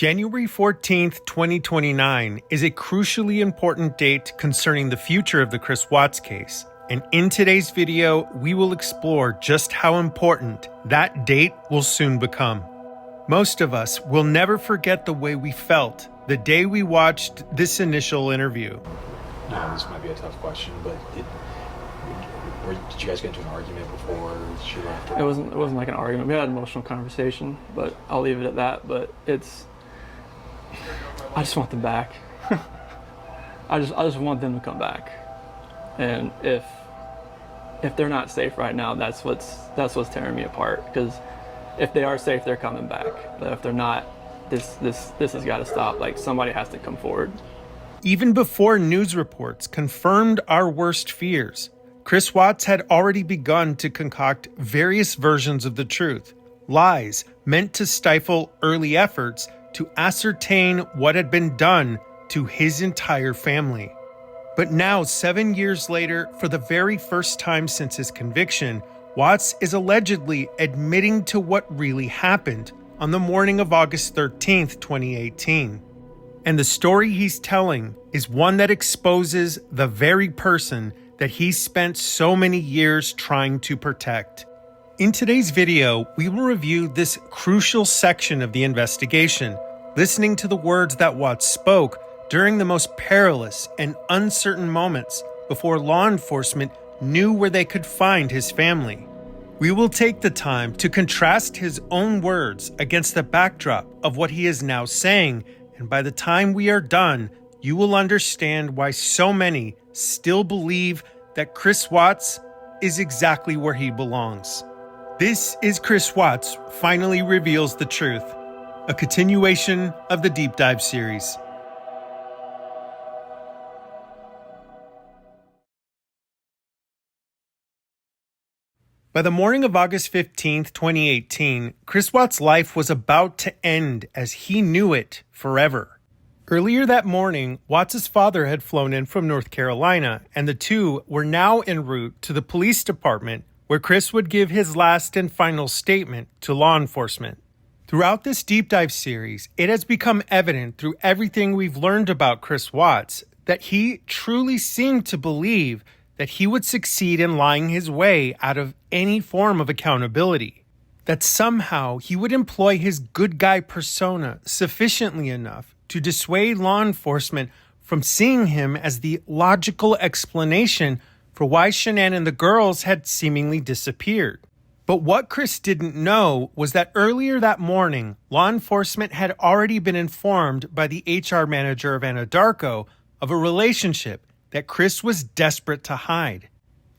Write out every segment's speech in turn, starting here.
January 14th, 2029 is a crucially important date concerning the future of the Chris Watts case. And in today's video, we will explore just how important that date will soon become. Most of us will never forget the way we felt the day we watched this initial interview. This might be a tough question, but did you guys get into an argument before she left? It wasn't like an argument. We had an emotional conversation, but I'll leave it at that. But I just want them back. I just want them to come back. And if they're not safe right now, that's what's tearing me apart. Because if they are safe, they're coming back. But if they're not, this has got to stop. Like, somebody has to come forward. Even before news reports confirmed our worst fears, Chris Watts had already begun to concoct various versions of the truth, lies meant to stifle early efforts to ascertain what had been done to his entire family. But now, 7 years later, for the very first time since his conviction, Watts is allegedly admitting to what really happened on the morning of August 13th, 2018. And the story he's telling is one that exposes the very person that he spent so many years trying to protect. In today's video, we will review this crucial section of the investigation, listening to the words that Watts spoke during the most perilous and uncertain moments before law enforcement knew where they could find his family. We will take the time to contrast his own words against the backdrop of what he is now saying, and by the time we are done, you will understand why so many still believe that Chris Watts is exactly where he belongs. This is Chris Watts Finally Reveals the Truth, a continuation of the Deep Dive series. By the morning of August 15th, 2018, Chris Watts' life was about to end as he knew it forever. Earlier that morning, Watts' father had flown in from North Carolina, and the two were now en route to the police department where Chris would give his last and final statement to law enforcement. Throughout this deep dive series, it has become evident through everything we've learned about Chris Watts that he truly seemed to believe that he would succeed in lying his way out of any form of accountability. That somehow he would employ his good guy persona sufficiently enough to dissuade law enforcement from seeing him as the logical explanation for why Shanann and the girls had seemingly disappeared. But what Chris didn't know was that earlier that morning, law enforcement had already been informed by the HR manager of Anadarko of a relationship that Chris was desperate to hide.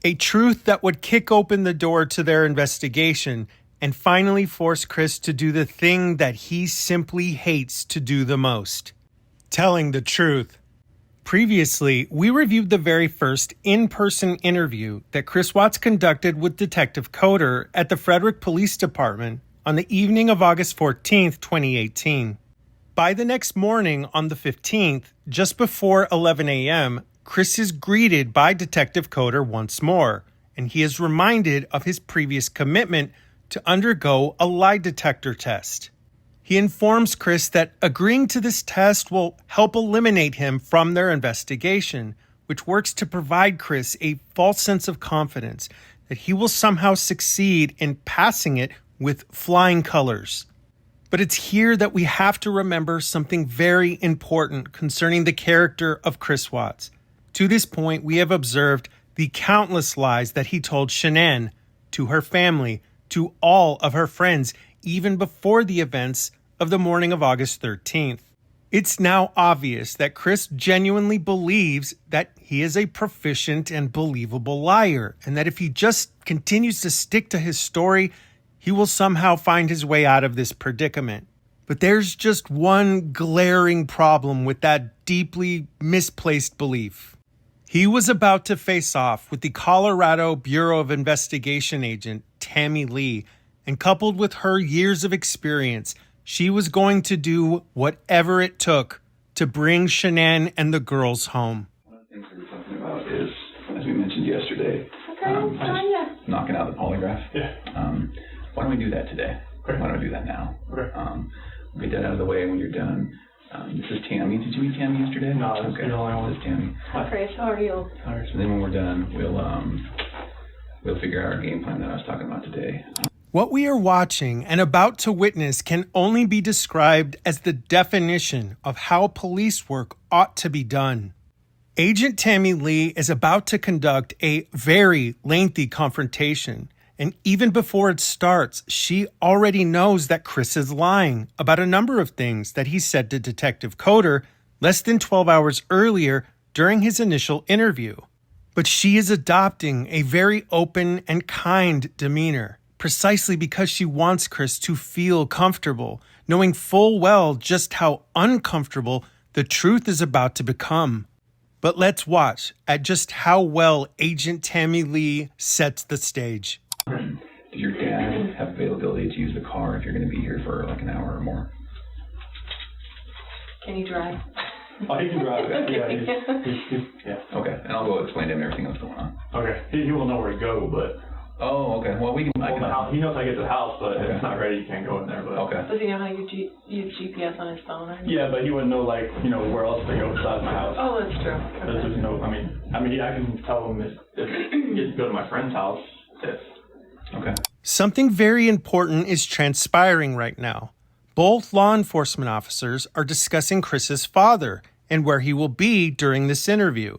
A truth that would kick open the door to their investigation and finally force Chris to do the thing that he simply hates to do the most: telling the truth. Previously, we reviewed the very first in-person interview that Chris Watts conducted with Detective Coder at the Frederick Police Department on the evening of August 14th, 2018. By the next morning, on the 15th, just before 11 a.m., Chris is greeted by Detective Coder once more, and he is reminded of his previous commitment to undergo a lie detector test. He informs Chris that agreeing to this test will help eliminate him from their investigation, which works to provide Chris a false sense of confidence that he will somehow succeed in passing it with flying colors. But it's here that we have to remember something very important concerning the character of Chris Watts. To this point, we have observed the countless lies that he told Shanann, to her family, to all of her friends, even before the events of the morning of August 13th. It's now obvious that Chris genuinely believes that he is a proficient and believable liar, and that if he just continues to stick to his story, he will somehow find his way out of this predicament. But there's just one glaring problem with that deeply misplaced belief. He was about to face off with the Colorado Bureau of Investigation agent, Tammy Lee, and coupled with her years of experience, she was going to do whatever it took to bring Shanann and the girls home. One of the things we were talking about is, as we mentioned yesterday, just knocking out the polygraph. Yeah. Why don't we do that today? Okay. Why don't we do that now? Okay. We'll get that out of the way when you're done. This is Tammy. Did you meet Tammy yesterday? No, this is the only one. This is Tammy. Hi, Chris. How are you? All right, so then when we're done, we'll figure out our game plan that I was talking about today. What we are watching and about to witness can only be described as the definition of how police work ought to be done. Agent Tammy Lee is about to conduct a very lengthy confrontation, and even before it starts, she already knows that Chris is lying about a number of things that he said to Detective Coder less than 12 hours earlier during his initial interview. But she is adopting a very open and kind demeanor, precisely because she wants Chris to feel comfortable, knowing full well just how uncomfortable the truth is about to become. But let's watch at just how well Agent Tammy Lee sets the stage. Does your dad have availability to use the car if you're going to be here for like an hour or more? Can you drive? Oh, he can drive. Yeah. Okay, and I'll go explain to him everything that's going on. Okay. He will know where to go, but Oh, okay. Well, we can. he knows how to get to the house, but if it's not ready, he can't go in there. But Okay. Does he know how to use GPS on his phone? Or anything? yeah, but he wouldn't know where else to go besides my house. Oh, that's true. There's just no. I mean, I can tell him if he gets to go to my friend's house. Okay. Something very important is transpiring right now. Both law enforcement officers are discussing Chris's father and where he will be during this interview.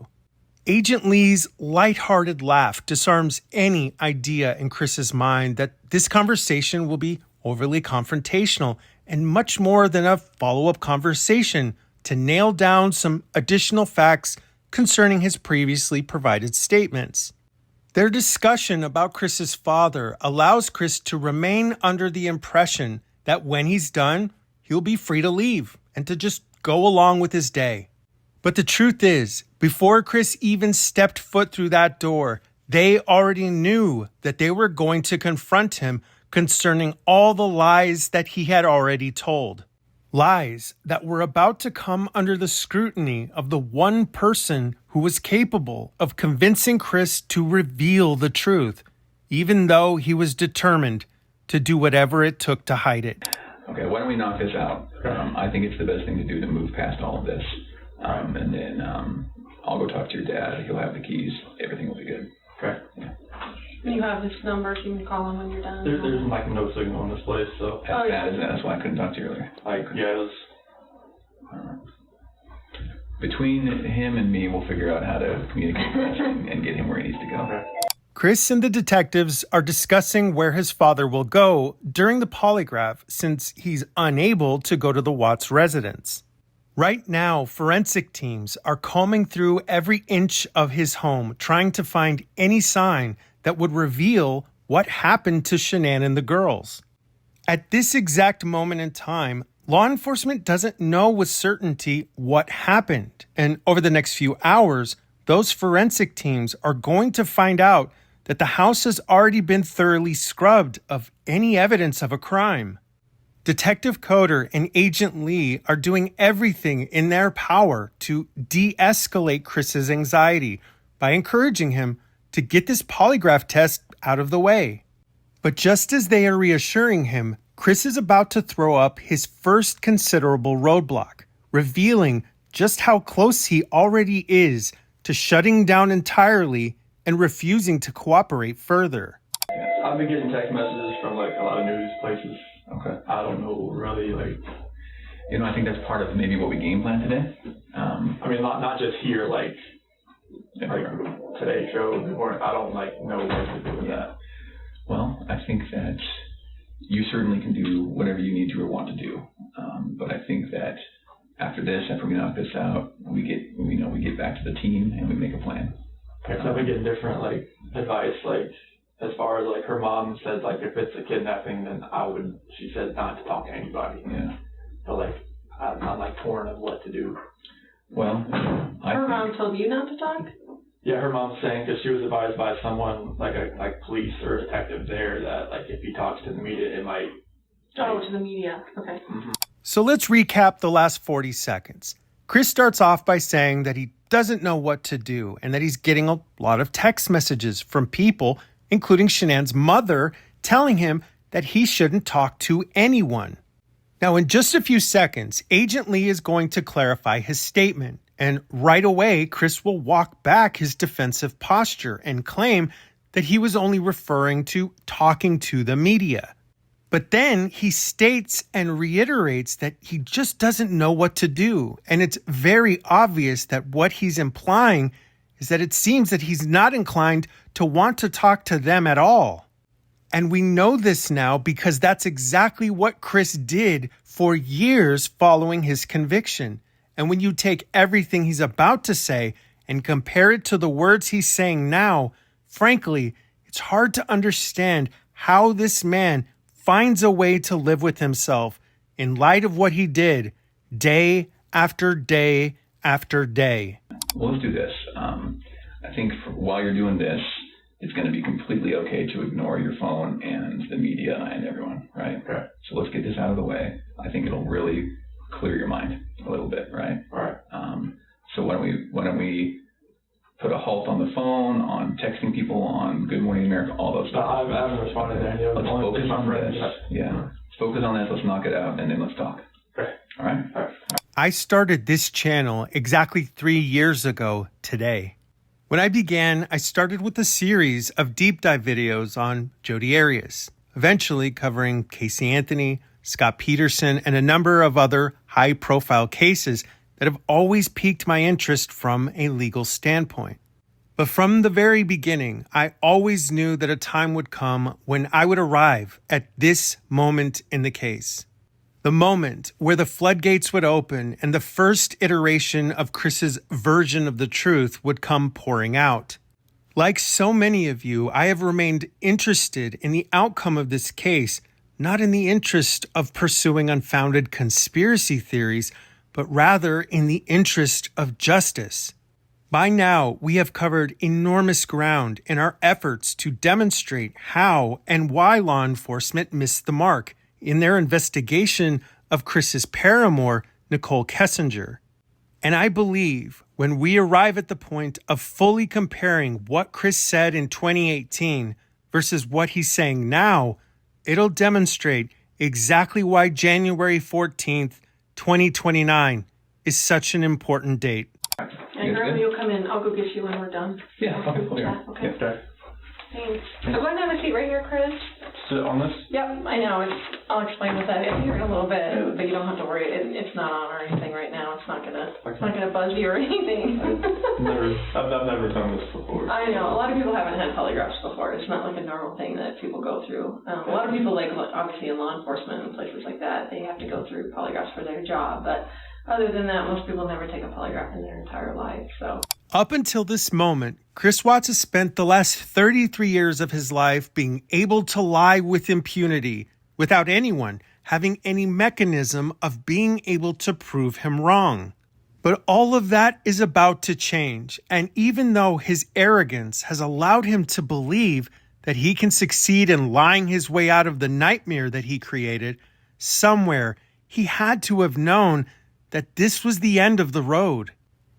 Agent Lee's lighthearted laugh disarms any idea in Chris's mind that this conversation will be overly confrontational and much more than a follow-up conversation to nail down some additional facts concerning his previously provided statements. Their discussion about Chris's father allows Chris to remain under the impression that when he's done, he'll be free to leave and to just go along with his day. But the truth is, before Chris even stepped foot through that door, they already knew that they were going to confront him concerning all the lies that he had already told. Lies that were about to come under the scrutiny of the one person who was capable of convincing Chris to reveal the truth, even though he was determined to do whatever it took to hide it. Okay, why don't we knock this out? I think it's the best thing to do to move past all of this. And then I'll go talk to your dad. He'll have the keys. Everything will be good. Okay. Yeah. You have his number. You can call him when you're done. There's like no signal in this place, so. That's why I couldn't talk to you earlier. It was. Between him and me, we'll figure out how to communicate with him and get him where he needs to go. Okay. Chris and the detectives are discussing where his father will go during the polygraph since he's unable to go to the Watts residence. Right now, forensic teams are combing through every inch of his home, trying to find any sign that would reveal what happened to Shanann and the girls. At this exact moment in time, law enforcement doesn't know with certainty what happened. And over the next few hours, those forensic teams are going to find out that the house has already been thoroughly scrubbed of any evidence of a crime. Detective Coder and Agent Lee are doing everything in their power to de-escalate Chris's anxiety by encouraging him to get this polygraph test out of the way. But just as they are reassuring him, Chris is about to throw up his first considerable roadblock, revealing just how close he already is to shutting down entirely and refusing to cooperate further. I've been getting text messages from a lot of news places. Okay. I don't know really I think that's part of maybe what we game plan today. I mean, not just here, like today's show, or I don't know what to do with that. Well, I think that you certainly can do whatever you need to or want to do. But I think that after we knock this out, we get back to the team and we make a plan. Okay, so I've been getting different advice, as far as her mom says, if it's a kidnapping, then she says not to talk to anybody. Yeah. So I'm torn of what to do. Well, Her mom told you not to talk? Yeah, her mom's saying, because she was advised by someone like police or a detective there that if he talks to the media, it might. Oh, to the media. Okay. Mm-hmm. So let's recap the last 40 seconds. Chris starts off by saying that he doesn't know what to do and that he's getting a lot of text messages from people, including Shanann's mother, telling him that he shouldn't talk to anyone. Now, in just a few seconds, Agent Lee is going to clarify his statement. And right away, Chris will walk back his defensive posture and claim that he was only referring to talking to the media. But then he states and reiterates that he just doesn't know what to do. And it's very obvious that what he's implying is that it seems that he's not inclined to want to talk to them at all. And we know this now because that's exactly what Chris did for years following his conviction. And when you take everything he's about to say and compare it to the words he's saying now, frankly, it's hard to understand how this man finds a way to live with himself in light of what he did day after day after day. Well, let's do this. I think while you're doing this, it's going to be completely okay to ignore your phone and the media and everyone, right? Okay. So let's get this out of the way. I think it'll really clear your mind a little bit, right? All right. So why don't we put a halt on the phone, on texting people, on Good Morning America, all those stuff. I haven't responded to any of them. Let's focus on this. Yeah. Let's focus on this. Let's knock it out, and then let's talk. Okay. All right? All right. I started this channel exactly 3 years ago today. When I began, I started with a series of deep dive videos on Jodi Arias, eventually covering Casey Anthony, Scott Peterson, and a number of other high-profile cases that have always piqued my interest from a legal standpoint. But from the very beginning, I always knew that a time would come when I would arrive at this moment in the case. The moment where the floodgates would open and the first iteration of Chris's version of the truth would come pouring out. Like so many of you, I have remained interested in the outcome of this case, not in the interest of pursuing unfounded conspiracy theories, but rather in the interest of justice. By now, we have covered enormous ground in our efforts to demonstrate how and why law enforcement missed the mark in their investigation of Chris's paramour, Nichol Kessinger. And I believe when we arrive at the point of fully comparing what Chris said in 2018 versus what he's saying now, it'll demonstrate exactly why January 14th, 2029 is such an important date. And Grandma, you'll come in. I'll go get you when we're done. Yeah, okay. Yeah, okay. Yeah, okay. Thanks. I'm going to have a seat right here, Chris. Sit on this? Yep, I know. I'll explain what that is here in a little bit, but you don't have to worry. It's not on or anything right now. It's not gonna buzz you or anything. I've never done this before. I know. A lot of people haven't had polygraphs before. It's not like a normal thing that people go through. A lot of people, like obviously in law enforcement and places like that, they have to go through polygraphs for their job. But other than that, most people never take a polygraph in their entire life. So. Up until this moment, Chris Watts has spent the last 33 years of his life being able to lie with impunity without anyone having any mechanism of being able to prove him wrong. But all of that is about to change, and even though his arrogance has allowed him to believe that he can succeed in lying his way out of the nightmare that he created, somewhere he had to have known that this was the end of the road.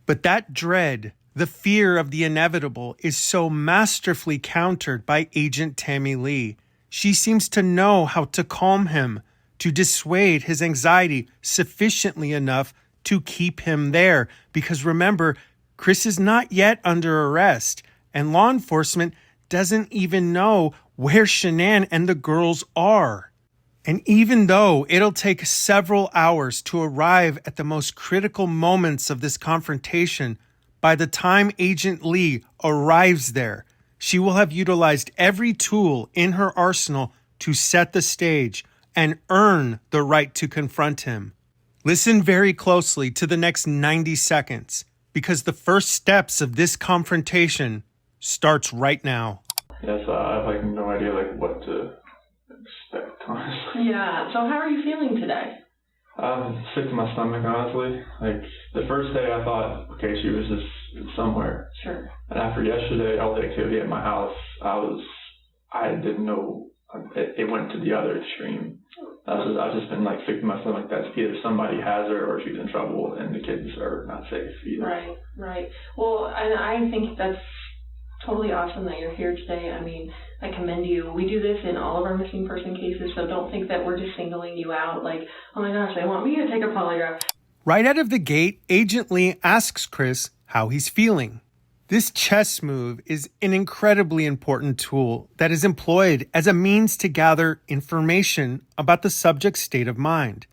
But that dread, the fear of the inevitable, is so masterfully countered by Agent Tammy Lee. She seems to know how to calm him, to dissuade his anxiety sufficiently enough to keep him there. Because remember, Chris is not yet under arrest, and law enforcement doesn't even know where Shanann and the girls are. And even though it'll take several hours to arrive at the most critical moments of this confrontation, by the time Agent Lee arrives there, she will have utilized every tool in her arsenal to set the stage and earn the right to confront him. Listen very closely to the next 90 seconds, because the first steps of this confrontation starts right now. Yes, I have like no idea like what to expect, honestly. Yeah. So how are you feeling today? I'm sick to my stomach, honestly. Like the first day I thought, okay, she was just somewhere. Sure. And after yesterday, all the activity at my house, I didn't know. It went to the other extreme. I've just been like sick to my stomach. That's either somebody has her or she's in trouble, and the kids are not safe either. Right. Well, and I think that's totally awesome that you're here today. I mean, I commend you. We do this in all of our missing person cases, so don't think that we're just singling you out like, oh my gosh, they want me to take a polygraph. Right out of the gate, Agent Lee asks Chris how he's feeling. This chess move is an incredibly important tool that is employed as a means to gather information about the subject's state of mind.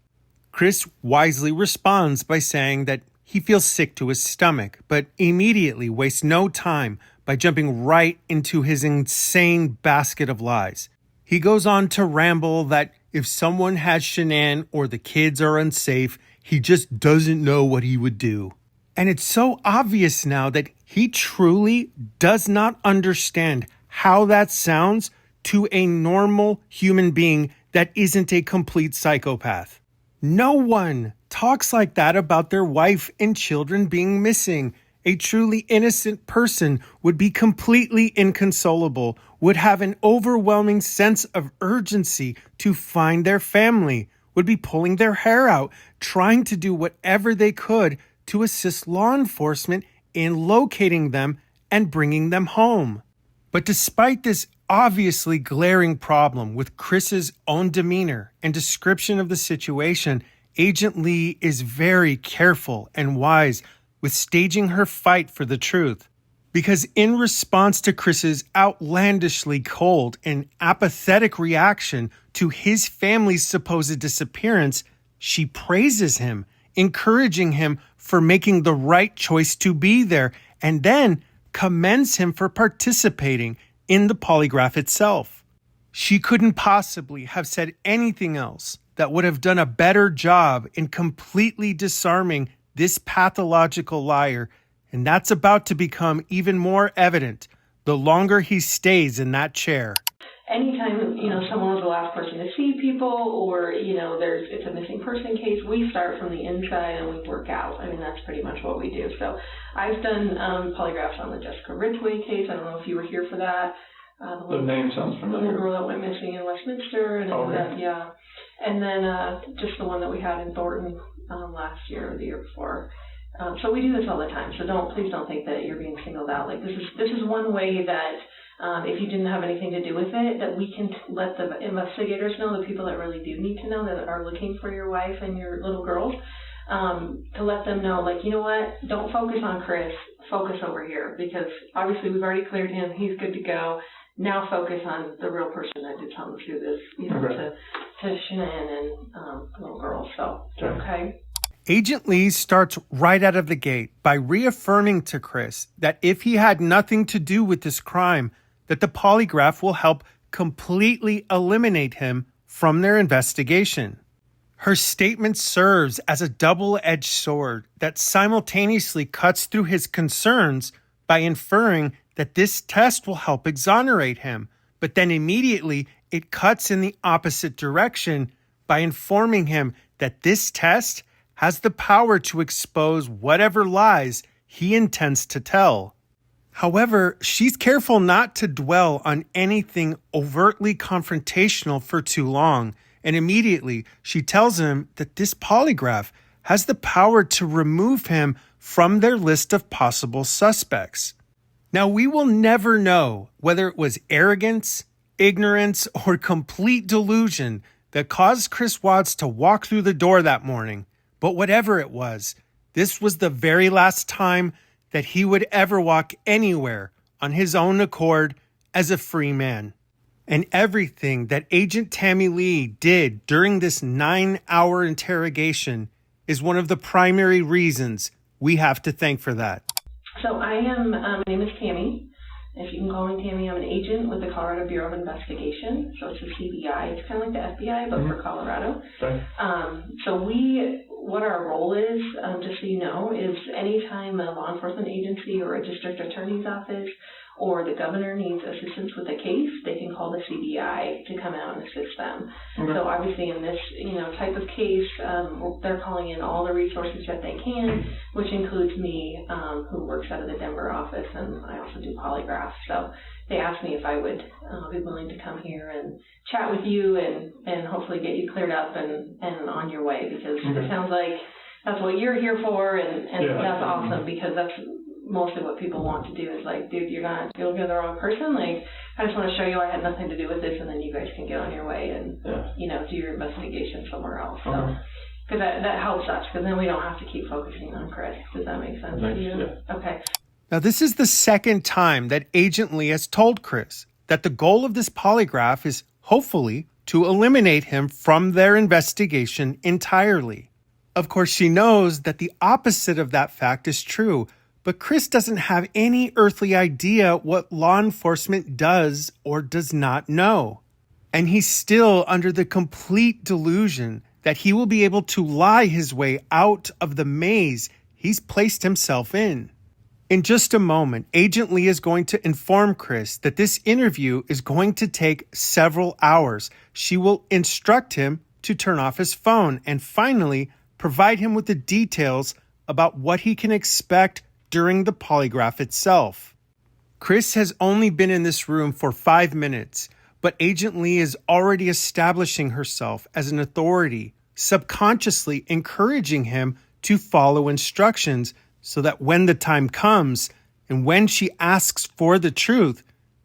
Chris wisely responds by saying that he feels sick to his stomach, but immediately wastes no time by jumping right into his insane basket of lies. He goes on to ramble that if someone has Shanann or the kids are unsafe, he just doesn't know what he would do. And it's so obvious now that he truly does not understand how that sounds to a normal human being that isn't a complete psychopath. No one talks like that about their wife and children being missing. A truly innocent person would be completely inconsolable, would have an overwhelming sense of urgency to find their family, would be pulling their hair out, trying to do whatever they could to assist law enforcement in locating them and bringing them home. But despite this obviously glaring problem with Chris's own demeanor and description of the situation, Agent Lee is very careful and wise with staging her fight for the truth. Because in response to Chris's outlandishly cold and apathetic reaction to his family's supposed disappearance, she praises him, encouraging him for making the right choice to be there, and then commends him for participating in the polygraph itself. She couldn't possibly have said anything else that would have done a better job in completely disarming this pathological liar, and that's about to become even more evident the longer he stays in that chair. Anytime, someone was the last person to see people or, it's a missing person case, we start from the inside and we work out. I mean, that's pretty much what we do. So I've done polygraphs on the Jessica Ridgway case. I don't know if you were here for that. The name sounds familiar. The girl that went missing in Westminster. And yeah. And then just the one that we had in Thornton last year or the year before. So we do this all the time. So please don't think that you're being singled out. Like this is one way that if you didn't have anything to do with it, that we can let the investigators know, the people that really do need to know, that are looking for your wife and your little girls, to let them know, like, you know what, don't focus on Chris, focus over here, because obviously we've already cleared him, he's good to go. Now focus on the real person that did something through this, to Shanann and little girls. So, okay. Agent Lee starts right out of the gate by reaffirming to Chris that if he had nothing to do with this crime, that the polygraph will help completely eliminate him from their investigation. Her statement serves as a double-edged sword that simultaneously cuts through his concerns by inferring that this test will help exonerate him, but then immediately it cuts in the opposite direction by informing him that this test has the power to expose whatever lies he intends to tell. However, she's careful not to dwell on anything overtly confrontational for too long, and immediately she tells him that this polygraph has the power to remove him from their list of possible suspects. Now, we will never know whether it was arrogance, ignorance, or complete delusion that caused Chris Watts to walk through the door that morning, but whatever it was, this was the very last time that he would ever walk anywhere on his own accord as a free man. And everything that Agent Tammy Lee did during this 9-hour interrogation is one of the primary reasons we have to thank for that. So I am, my name is Tammy. If you can call me Tammy, I'm an agent with the Colorado Bureau of Investigation. So it's a CBI. It's kind of like the FBI, but for Colorado. Okay. So what our role is, just so you know, is anytime a law enforcement agency or a district attorney's office or the governor needs assistance with a case, they can call the CBI to come out and assist them. Okay. So obviously in this, type of case, they're calling in all the resources that they can, which includes me, who works out of the Denver office, and I also do polygraphs. So they asked me if I would be willing to come here and chat with you and hopefully get you cleared up and on your way, because it sounds like that's what you're here for, and that's awesome, because that's mostly what people want to do is like, dude, you're looking at the wrong person. Like, I just want to show you I had nothing to do with this, and then you guys can get on your way and, do your investigation somewhere else. So, because that helps us, because then we don't have to keep focusing on Chris. Does that make sense to you? Yeah. Okay. Now, this is the second time that Agent Lee has told Chris that the goal of this polygraph is hopefully to eliminate him from their investigation entirely. Of course, she knows that the opposite of that fact is true, but Chris doesn't have any earthly idea what law enforcement does or does not know. And he's still under the complete delusion that he will be able to lie his way out of the maze he's placed himself in. In just a moment, Agent Lee is going to inform Chris that this interview is going to take several hours. She will instruct him to turn off his phone and finally provide him with the details about what he can expect during the polygraph itself. Chris has only been in this room for 5 minutes, but Agent Lee is already establishing herself as an authority, subconsciously encouraging him to follow instructions so that when the time comes and when she asks for the truth,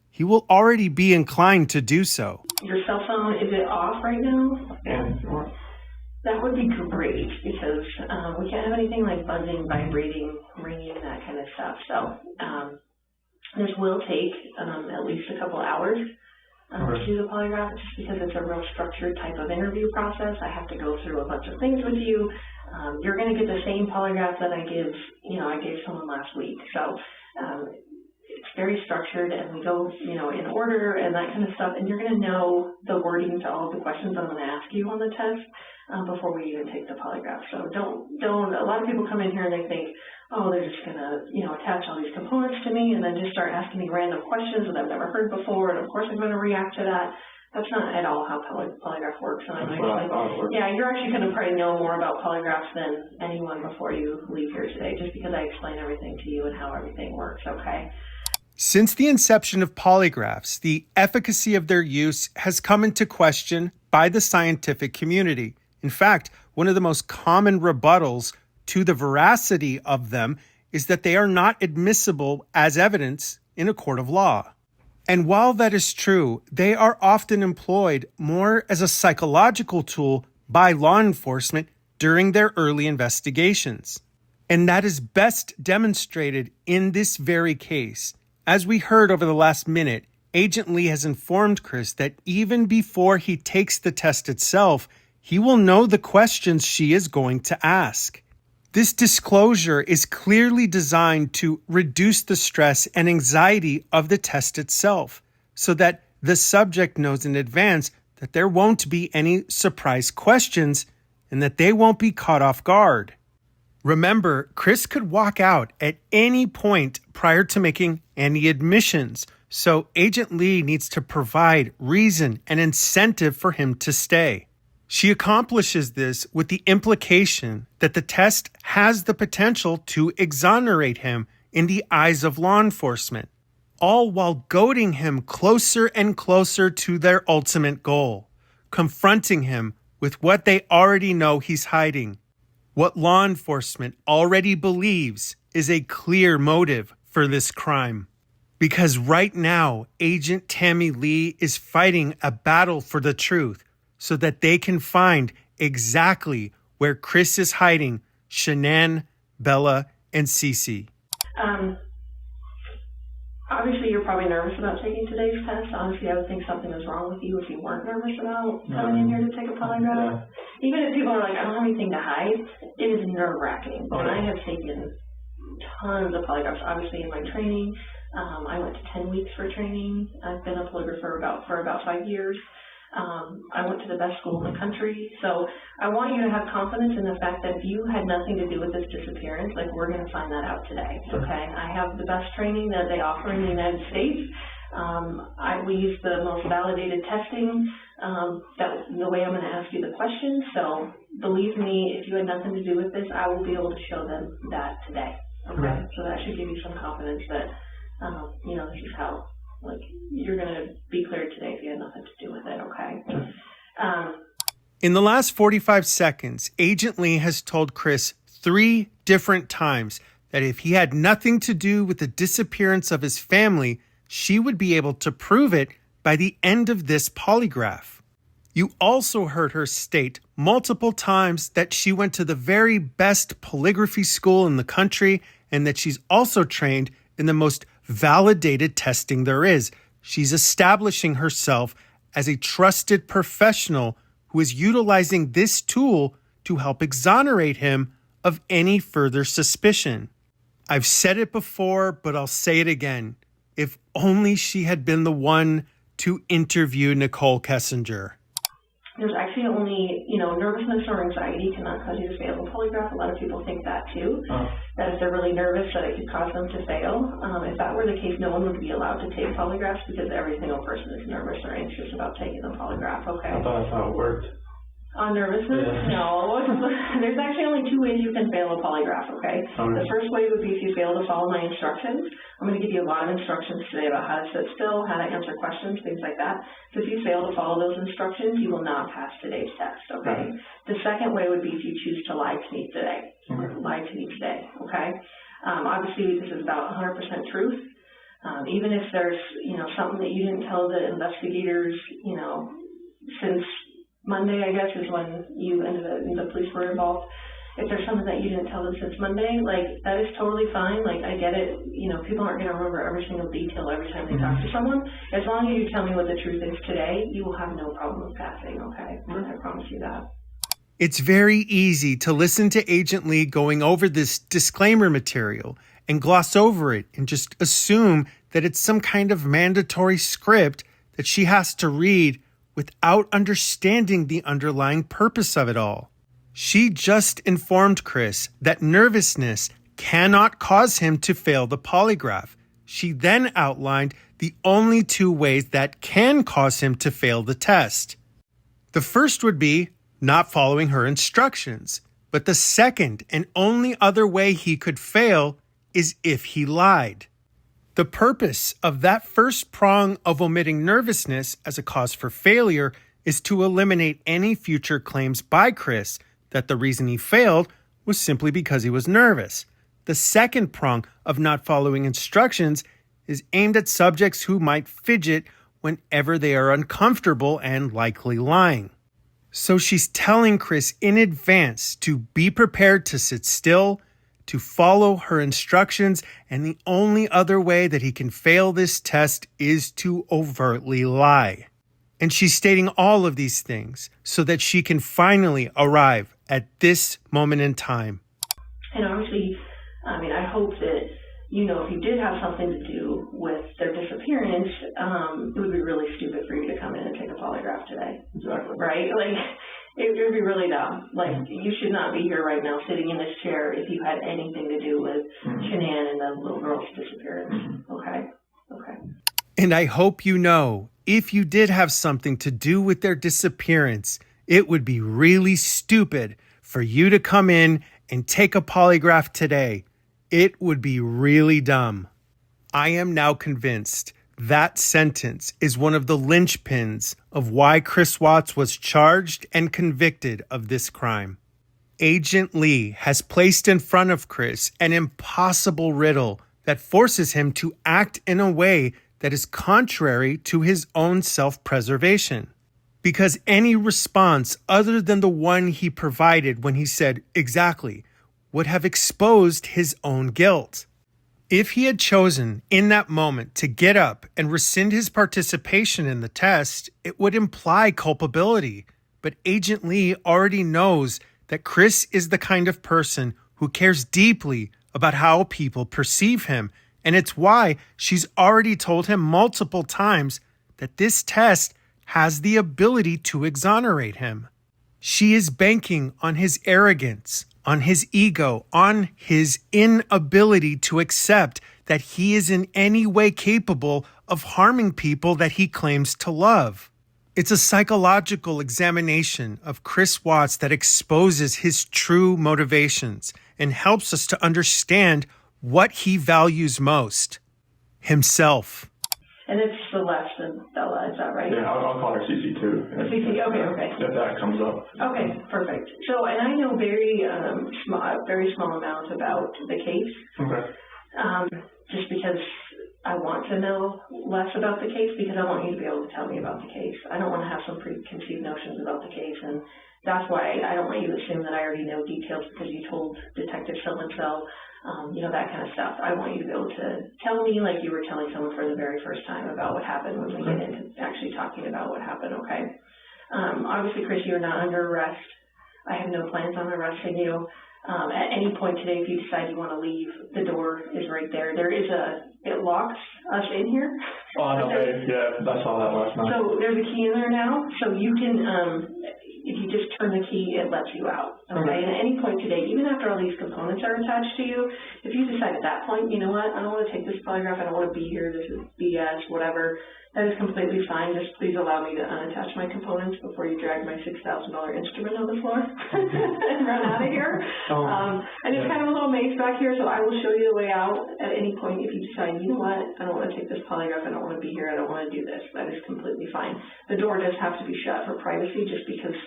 he will already be inclined to do so. Your cell phone, is it off right now? Yeah. That would be great, because we can't have anything like buzzing, vibrating, ringing, that kind of stuff. So this will take at least a couple hours to do the polygraph, just because it's a real structured type of interview process. I have to go through a bunch of things with you. You're going to get the same polygraph that I gave someone last week. So it's very structured, and we go, in order and that kind of stuff. And you're going to know the wording to all of the questions I'm going to ask you on the test before we even take the polygraph. So don't. A lot of people come in here and they think, oh, they're just going to, attach all these components to me and then just start asking me random questions that I've never heard before, and of course I'm going to react to that. That's not at all how polygraph works. And you're actually going to probably know more about polygraphs than anyone before you leave here today, just because I explain everything to you and how everything works, okay? Since the inception of polygraphs, the efficacy of their use has come into question by the scientific community. In fact, one of the most common rebuttals to the veracity of them is that they are not admissible as evidence in a court of law. And while that is true, they are often employed more as a psychological tool by law enforcement during their early investigations. And that is best demonstrated in this very case. As we heard over the last minute, Agent Lee has informed Chris that even before he takes the test itself, he will know the questions she is going to ask. This disclosure is clearly designed to reduce the stress and anxiety of the test itself, so that the subject knows in advance that there won't be any surprise questions and that they won't be caught off guard. Remember, Chris could walk out at any point prior to making any admissions, so Agent Lee needs to provide reason and incentive for him to stay. She accomplishes this with the implication that the test has the potential to exonerate him in the eyes of law enforcement, all while goading him closer and closer to their ultimate goal, confronting him with what they already know he's hiding, what law enforcement already believes is a clear motive for this crime. Because right now, Agent Tammy Lee is fighting a battle for the truth, so that they can find exactly where Chris is hiding Shanann, Bella, and Cece. Obviously, you're probably nervous about taking today's test. Honestly, I would think something is wrong with you if you weren't nervous about coming in here to take a polygraph. Even if people are like, I don't have anything to hide, it is nerve-wracking. And I have taken tons of polygraphs, obviously, in my training. I went to 10 weeks for training. I've been a polygrapher for about 5 years. I went to the best school in the country. So I want you to have confidence in the fact that you had nothing to do with this disappearance. Like, we're going to find that out today, okay? I have the best training that they offer in the United States. We use the most validated testing, the way I'm going to ask you the questions. So believe me, if you had nothing to do with this, I will be able to show them that today, okay? So that should give you some confidence that, this is how, you're going to be cleared today if you had nothing to do with it, okay? In the last 45 seconds, Agent Lee has told Chris 3 different times that if he had nothing to do with the disappearance of his family, she would be able to prove it by the end of this polygraph. You also heard her state multiple times that she went to the very best polygraphy school in the country and that she's also trained in the most validated testing there is. She's establishing herself as a trusted professional who is utilizing this tool to help exonerate him of any further suspicion. I've said it before, but I'll say it again. If only she had been the one to interview Nichol Kessinger. There's actually only, nervousness or anxiety cannot cause you to fail a polygraph. A lot of people think that too, that if they're really nervous that it could cause them to fail. If that were the case, no one would be allowed to take polygraphs because every single person is nervous or anxious about taking the polygraph, okay? I thought that's how it worked. On nervousness? Yeah. No. There's actually only two ways you can fail a polygraph, okay? The first way would be if you fail to follow my instructions. I'm going to give you a lot of instructions today about how to sit still, how to answer questions, things like that. So if you fail to follow those instructions, you will not pass today's test, okay? The second way would be if you choose to lie to me today. Lie to me today, okay? Obviously, this is about 100% truth. Even if there's, something that you didn't tell the investigators, since Monday, I guess, is when you and the police were involved. If there's something that you didn't tell them since Monday, that is totally fine. I get it. People aren't going to remember every single detail every time they talk to someone. As long as you tell me what the truth is today, you will have no problem with passing, okay? I promise you that. It's very easy to listen to Agent Lee going over this disclaimer material and gloss over it and just assume that it's some kind of mandatory script that she has to read without understanding the underlying purpose of it all. She just informed Chris that nervousness cannot cause him to fail the polygraph. She then outlined the only two ways that can cause him to fail the test. The first would be not following her instructions, but the second and only other way he could fail is if he lied. The purpose of that first prong of omitting nervousness as a cause for failure is to eliminate any future claims by Chris that the reason he failed was simply because he was nervous. The second prong of not following instructions is aimed at subjects who might fidget whenever they are uncomfortable and likely lying. So she's telling Chris in advance to be prepared to sit still, to follow her instructions, and the only other way that he can fail this test is to overtly lie. And she's stating all of these things so that she can finally arrive at this moment in time. And obviously, I hope that, if you did have something to do with their disappearance, it would be really stupid for you to come in and take a polygraph today. Exactly. Right? It would be really dumb. You should not be here right now sitting in this chair if you had anything to do with Shanann and the little girl's disappearance. Okay? And I hope you know, if you did have something to do with their disappearance, it would be really stupid for you to come in and take a polygraph today. It would be really dumb. I am now convinced that sentence is one of the linchpins of why Chris Watts was charged and convicted of this crime. Agent Lee has placed in front of Chris an impossible riddle that forces him to act in a way that is contrary to his own self-preservation. Because any response other than the one he provided when he said exactly would have exposed his own guilt. If he had chosen in that moment to get up and rescind his participation in the test, it would imply culpability. But Agent Lee already knows that Chris is the kind of person who cares deeply about how people perceive him, and it's why she's already told him multiple times that this test has the ability to exonerate him. She is banking on his arrogance, on his ego, on his inability to accept that he is in any way capable of harming people that he claims to love. It's a psychological examination of Chris Watts that exposes his true motivations and helps us to understand what he values most: himself. And it's Celeste and Bella, is that right? Yeah, I'll call her CC too. CC, CC, okay. If that comes up. Okay, perfect. So, and I know very small amount about the case. Okay. Just because I want to know less about the case, because I want you to be able to tell me about the case. I don't want to have some preconceived notions about the case, and that's why I don't want you to assume that I already know details because you told Detective so-and-so, that kind of stuff. I want you to be able to tell me like you were telling someone for the very first time about what happened when we get into actually talking about what happened, okay? Obviously, Chris, you're not under arrest. I have no plans on arresting you. At any point today, if you decide you want to leave, the door is right there. It locks us in here. Oh, okay, yeah, I saw that last night. So there's a key in there now, so you can, if you just turn the key, it lets you out, okay? And at any point today, even after all these components are attached to you, if you decide at that point, you know what, I don't want to take this polygraph, I don't want to be here, this is BS, whatever, that is completely fine. Just please allow me to unattach my components before you drag my $6,000 instrument on the floor and run out of here. And it's kind of a little maze back here, so I will show you the way out at any point if you decide, you know what, I don't want to take this polygraph, I don't want to be here, I don't want to do this. That is completely fine. The door does have to be shut for privacy just because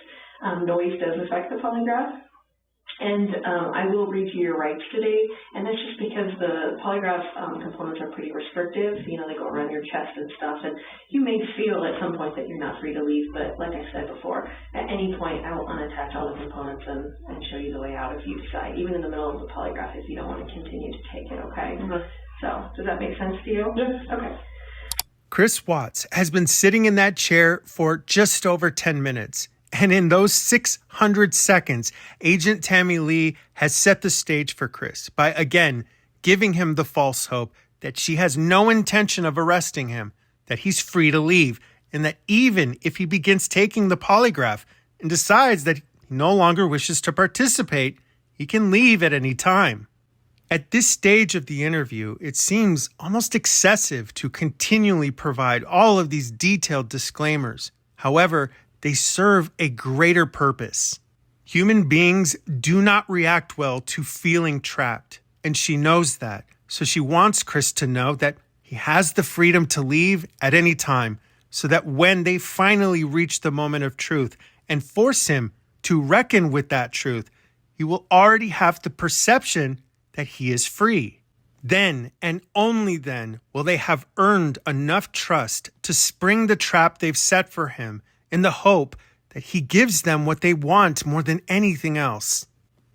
noise does affect the polygraph. And I will read you your rights today, and that's just because the polygraph components are pretty restrictive. They go around your chest and stuff, and you may feel at some point that you're not free to leave, but like I said before, at any point I will unattach all the components and show you the way out if you decide, even in the middle of the polygraph, if you don't want to continue to take it, okay? So, does that make sense to you? Yes. Okay. Chris Watts has been sitting in that chair for just over 10 minutes. And in those 600 seconds, Agent Tammy Lee has set the stage for Chris by, again, giving him the false hope that she has no intention of arresting him, that he's free to leave, and that even if he begins taking the polygraph and decides that he no longer wishes to participate, he can leave at any time. At this stage of the interview, it seems almost excessive to continually provide all of these detailed disclaimers. However, they serve a greater purpose. Human beings do not react well to feeling trapped, and she knows that. So she wants Chris to know that he has the freedom to leave at any time, so that when they finally reach the moment of truth and force him to reckon with that truth, he will already have the perception that he is free. Then, and only then, will they have earned enough trust to spring the trap they've set for him, in the hope that he gives them what they want more than anything else,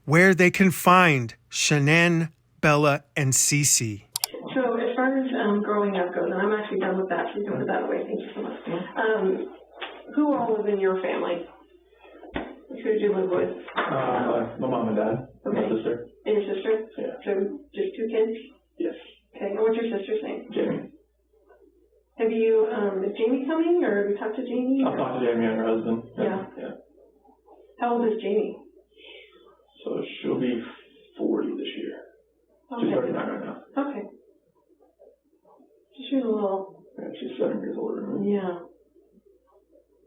where they can find Shanann, Bella, and Cece. So as far as growing up goes, and I'm actually done with that, so you can put that away. Thank you so much. Who all live in your family? Who did you live with? My mom and dad, okay. my sister. And your sister? Yeah. So just 2 kids? Yes. Okay, and what's your sister's name? Jamie. Have you, is Jamie coming, or have you talked to Jamie? I've talked to Jamie and her husband. Yeah. How old is Jamie? So she'll be 40 this year. Okay. She's 39 right now. Okay. She's a little... Yeah, she's 7 years older than me. Yeah.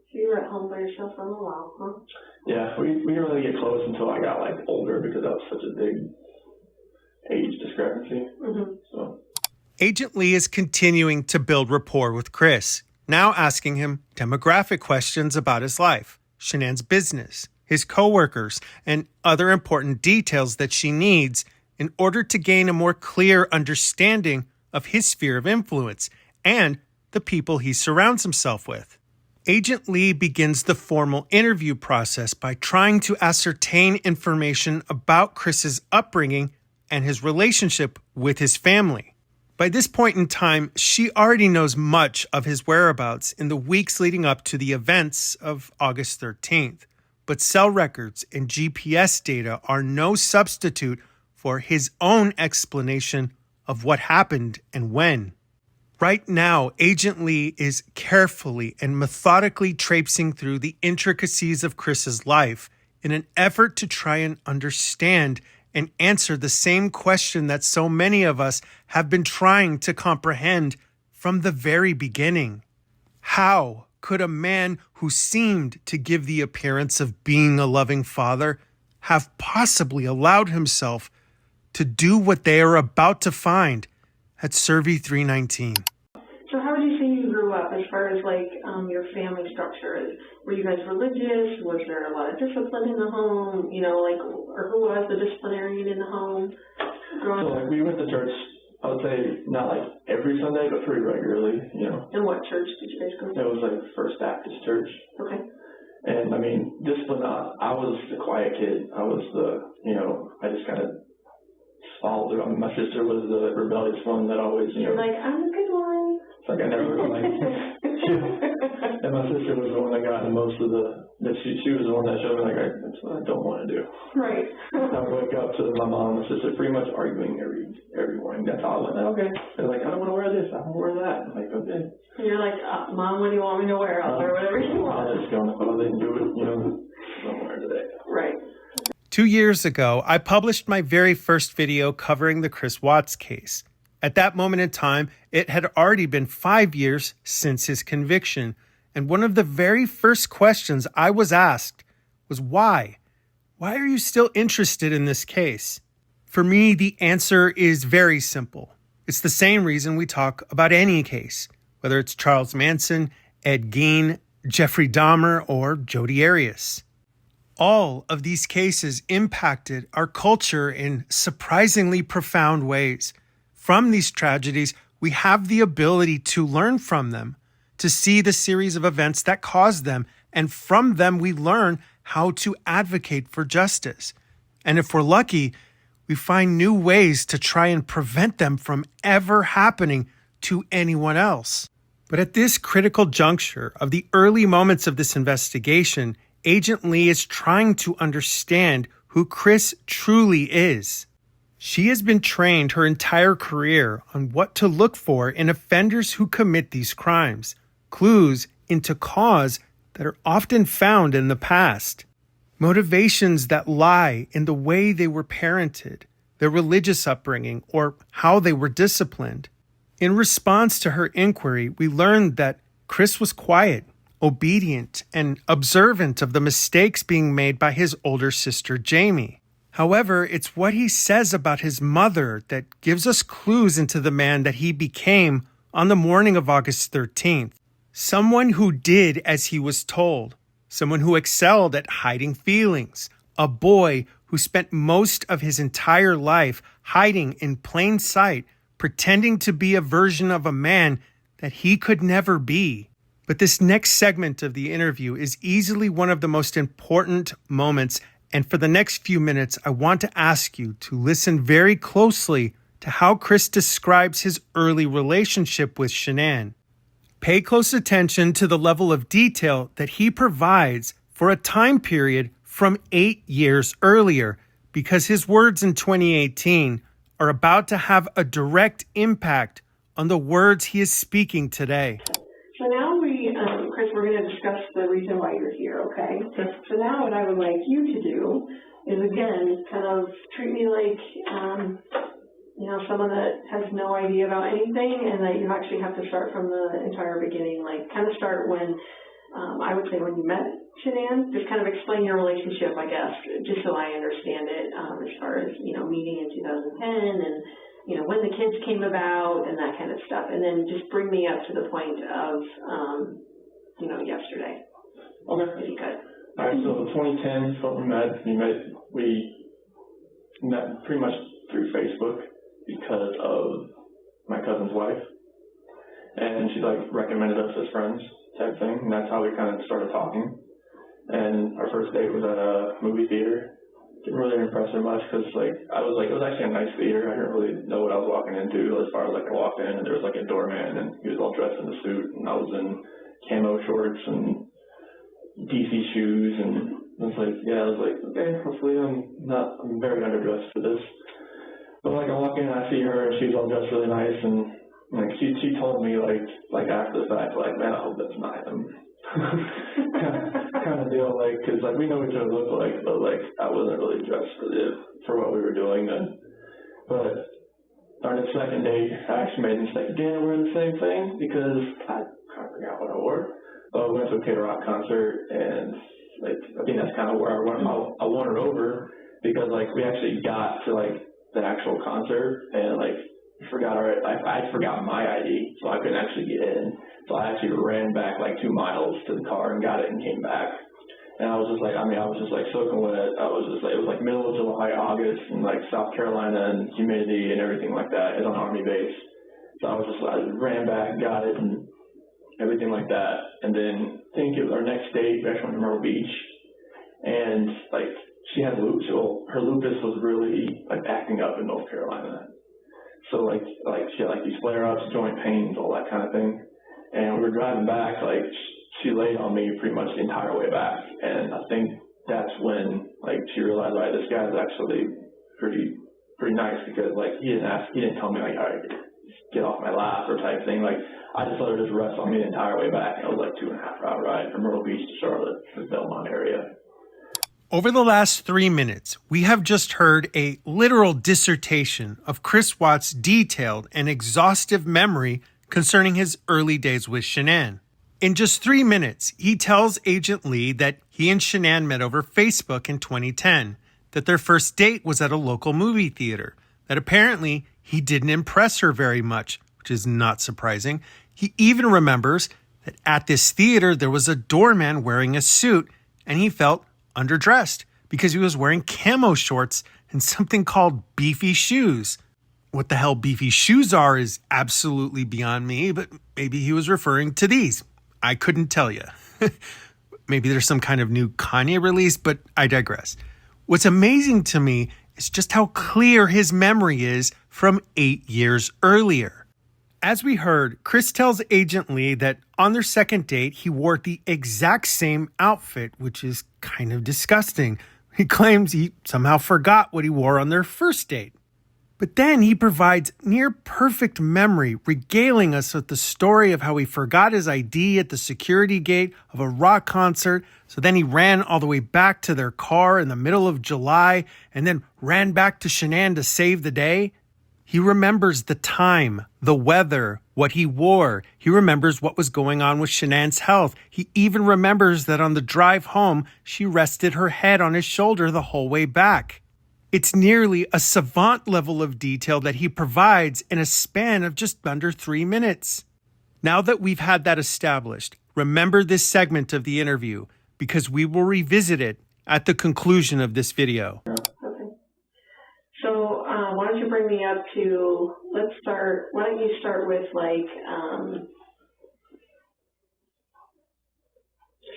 So you were at home by yourself for a little while, huh? Yeah, we didn't really get close until I got older because that was such a big age discrepancy. Mm-hmm. So... Agent Lee is continuing to build rapport with Chris, now asking him demographic questions about his life, Shanann's business, his coworkers, and other important details that she needs in order to gain a more clear understanding of his sphere of influence and the people he surrounds himself with. Agent Lee begins the formal interview process by trying to ascertain information about Chris's upbringing and his relationship with his family. By this point in time, she already knows much of his whereabouts in the weeks leading up to the events of August 13th. But cell records and GPS data are no substitute for his own explanation of what happened and when. Right now, Agent Lee is carefully and methodically traipsing through the intricacies of Chris's life in an effort to try and understand and answer the same question that so many of us have been trying to comprehend from the very beginning. How could a man who seemed to give the appearance of being a loving father have possibly allowed himself to do what they are about to find at Survey 319? So how would you say you grew up? as far as like your family structure? Were you guys religious? Was there a lot of discipline in the home? You know, like, or who was the disciplinarian in the home? So like we went to church, I would say not like every Sunday, but pretty regularly, you know. And what church did you guys go to? It was like First Baptist Church. Okay. And I mean, discipline, I was the quiet kid. I was the, you know, I just kind of followed through. I mean, my sister was the rebellious one that always, you know. You're like, I'm a good one. It's like I never, like, and my sister was the one that got the most of she was the one that showed me, like, that's what I don't want to do. Right. I would wake up to my mom and sister pretty much arguing every morning. That's how I went, okay. They're like, I don't want to wear this. I don't want to wear that. I'm like, okay. And you're like, Mom, what do you want me to wear? I'll wear whatever you want. I'm just going, if I didn't do it, you know, don't wear it today. Right. 2 years ago, I published my very first video covering the Chris Watts case. At that moment in time, it had already been 5 years since his conviction, and one of the very first questions I was asked was why? Why are you still interested in this case? For me, the answer is very simple. It's the same reason we talk about any case, whether it's Charles Manson, Ed Gein, Jeffrey Dahmer, or Jodi Arias. All of these cases impacted our culture in surprisingly profound ways. From these tragedies, we have the ability to learn from them, to see the series of events that caused them, and from them we learn how to advocate for justice. And if we're lucky, we find new ways to try and prevent them from ever happening to anyone else. But at this critical juncture of the early moments of this investigation, Agent Lee is trying to understand who Chris truly is. She has been trained her entire career on what to look for in offenders who commit these crimes, clues into cause that are often found in the past, motivations that lie in the way they were parented, their religious upbringing, or how they were disciplined. In response to her inquiry, we learned that Chris was quiet, obedient, and observant of the mistakes being made by his older sister, Jamie. However, it's what he says about his mother that gives us clues into the man that he became on the morning of August 13th. Someone who did as he was told. Someone who excelled at hiding feelings. A boy who spent most of his entire life hiding in plain sight, pretending to be a version of a man that he could never be. But this next segment of the interview is easily one of the most important moments, and for the next few minutes, I want to ask you to listen very closely to how Chris describes his early relationship with Shanann. Pay close attention to the level of detail that he provides for a time period from 8 years earlier, because his words in 2018 are about to have a direct impact on the words he is speaking today. So now Chris, we're going to discuss the reason why you're here, okay? So now what I would like you to do is, again, kind of treat me like, someone that has no idea about anything, and that you actually have to start from the entire beginning, like kind of start when, I would say when you met Shanann, just kind of explain your relationship, I guess, just so I understand it, as far as, meeting in 2010 and, when the kids came about and that kind of stuff. And then just bring me up to the point of, yesterday. Okay. If you could. All right, so 2010 is when we met pretty much through Facebook because of my cousin's wife. And she recommended us as friends type thing. And that's how we kind of started talking. And our first date was at a movie theater. Didn't really impress her much because it was actually a nice theater. I didn't really know what I was walking into as far as I walked in, and there was a doorman, and he was all dressed in a suit, and I was in camo shorts and DC shoes, and I was okay, hopefully I'm very underdressed for this. But I walk in and I see her, and she's all dressed really nice, and she told me after the fact, man, I hope that's not him. kind of deal, because we know each other look like, but I wasn't really dressed for what we were doing then. But on the second date, I actually made the mistake again wearing the same thing because I kind of forgot what I wore. But we went to a K-Rock concert, and I think that's kind of where I won her over because we actually got to the actual concert, and I forgot my ID, so I couldn't actually get in. So I actually ran back like 2 miles to the car and got it and came back. And I was just like, I was just like soaking wet. It was like middle of July, August, in like South Carolina, and humidity and everything like that. It's on Army base. So I ran back, got it, and everything like that. And then I think it was our next date, we actually went to Myrtle Beach. And like she had lupus. So her lupus was really like acting up in North Carolina. So like she had like these flare-ups, joint pains, all that kind of thing. And we were driving back, like she laid on me pretty much the entire way back. And I think that's when like she realized, like, this guy's actually pretty nice, because like he didn't tell me like, all right, get off my lap or type thing. Like I just let her just rest on me the entire way back. And it was like 2.5 hour ride from Myrtle Beach to Charlotte, the Belmont area. Over the last 3 minutes, we have just heard a literal dissertation of Chris Watts' detailed and exhaustive memory concerning his early days with Shanann. In just 3 minutes, he tells Agent Lee that he and Shanann met over Facebook in 2010, that their first date was at a local movie theater, that apparently he didn't impress her very much, which is not surprising. He even remembers that at this theater there was a doorman wearing a suit, and he felt underdressed because he was wearing camo shorts and something called beefy shoes. What the hell beefy shoes are is absolutely beyond me, but maybe he was referring to these. I couldn't tell you. Maybe there's some kind of new Kanye release, but I digress. What's amazing to me is just how clear his memory is from 8 years earlier. As we heard, Chris tells Agent Lee that on their second date, he wore the exact same outfit, which is kind of disgusting. He claims he somehow forgot what he wore on their first date. But then he provides near perfect memory, regaling us with the story of how he forgot his ID at the security gate of a rock concert. So then he ran all the way back to their car in the middle of July and then ran back to Shanann to save the day. He remembers the time, the weather, what he wore. He remembers what was going on with Shanann's health. He even remembers that on the drive home, she rested her head on his shoulder the whole way back. It's nearly a savant level of detail that he provides in a span of just under 3 minutes. Now that we've had that established, remember this segment of the interview, because we will revisit it at the conclusion of this video. So why don't you bring me up to, why don't you start with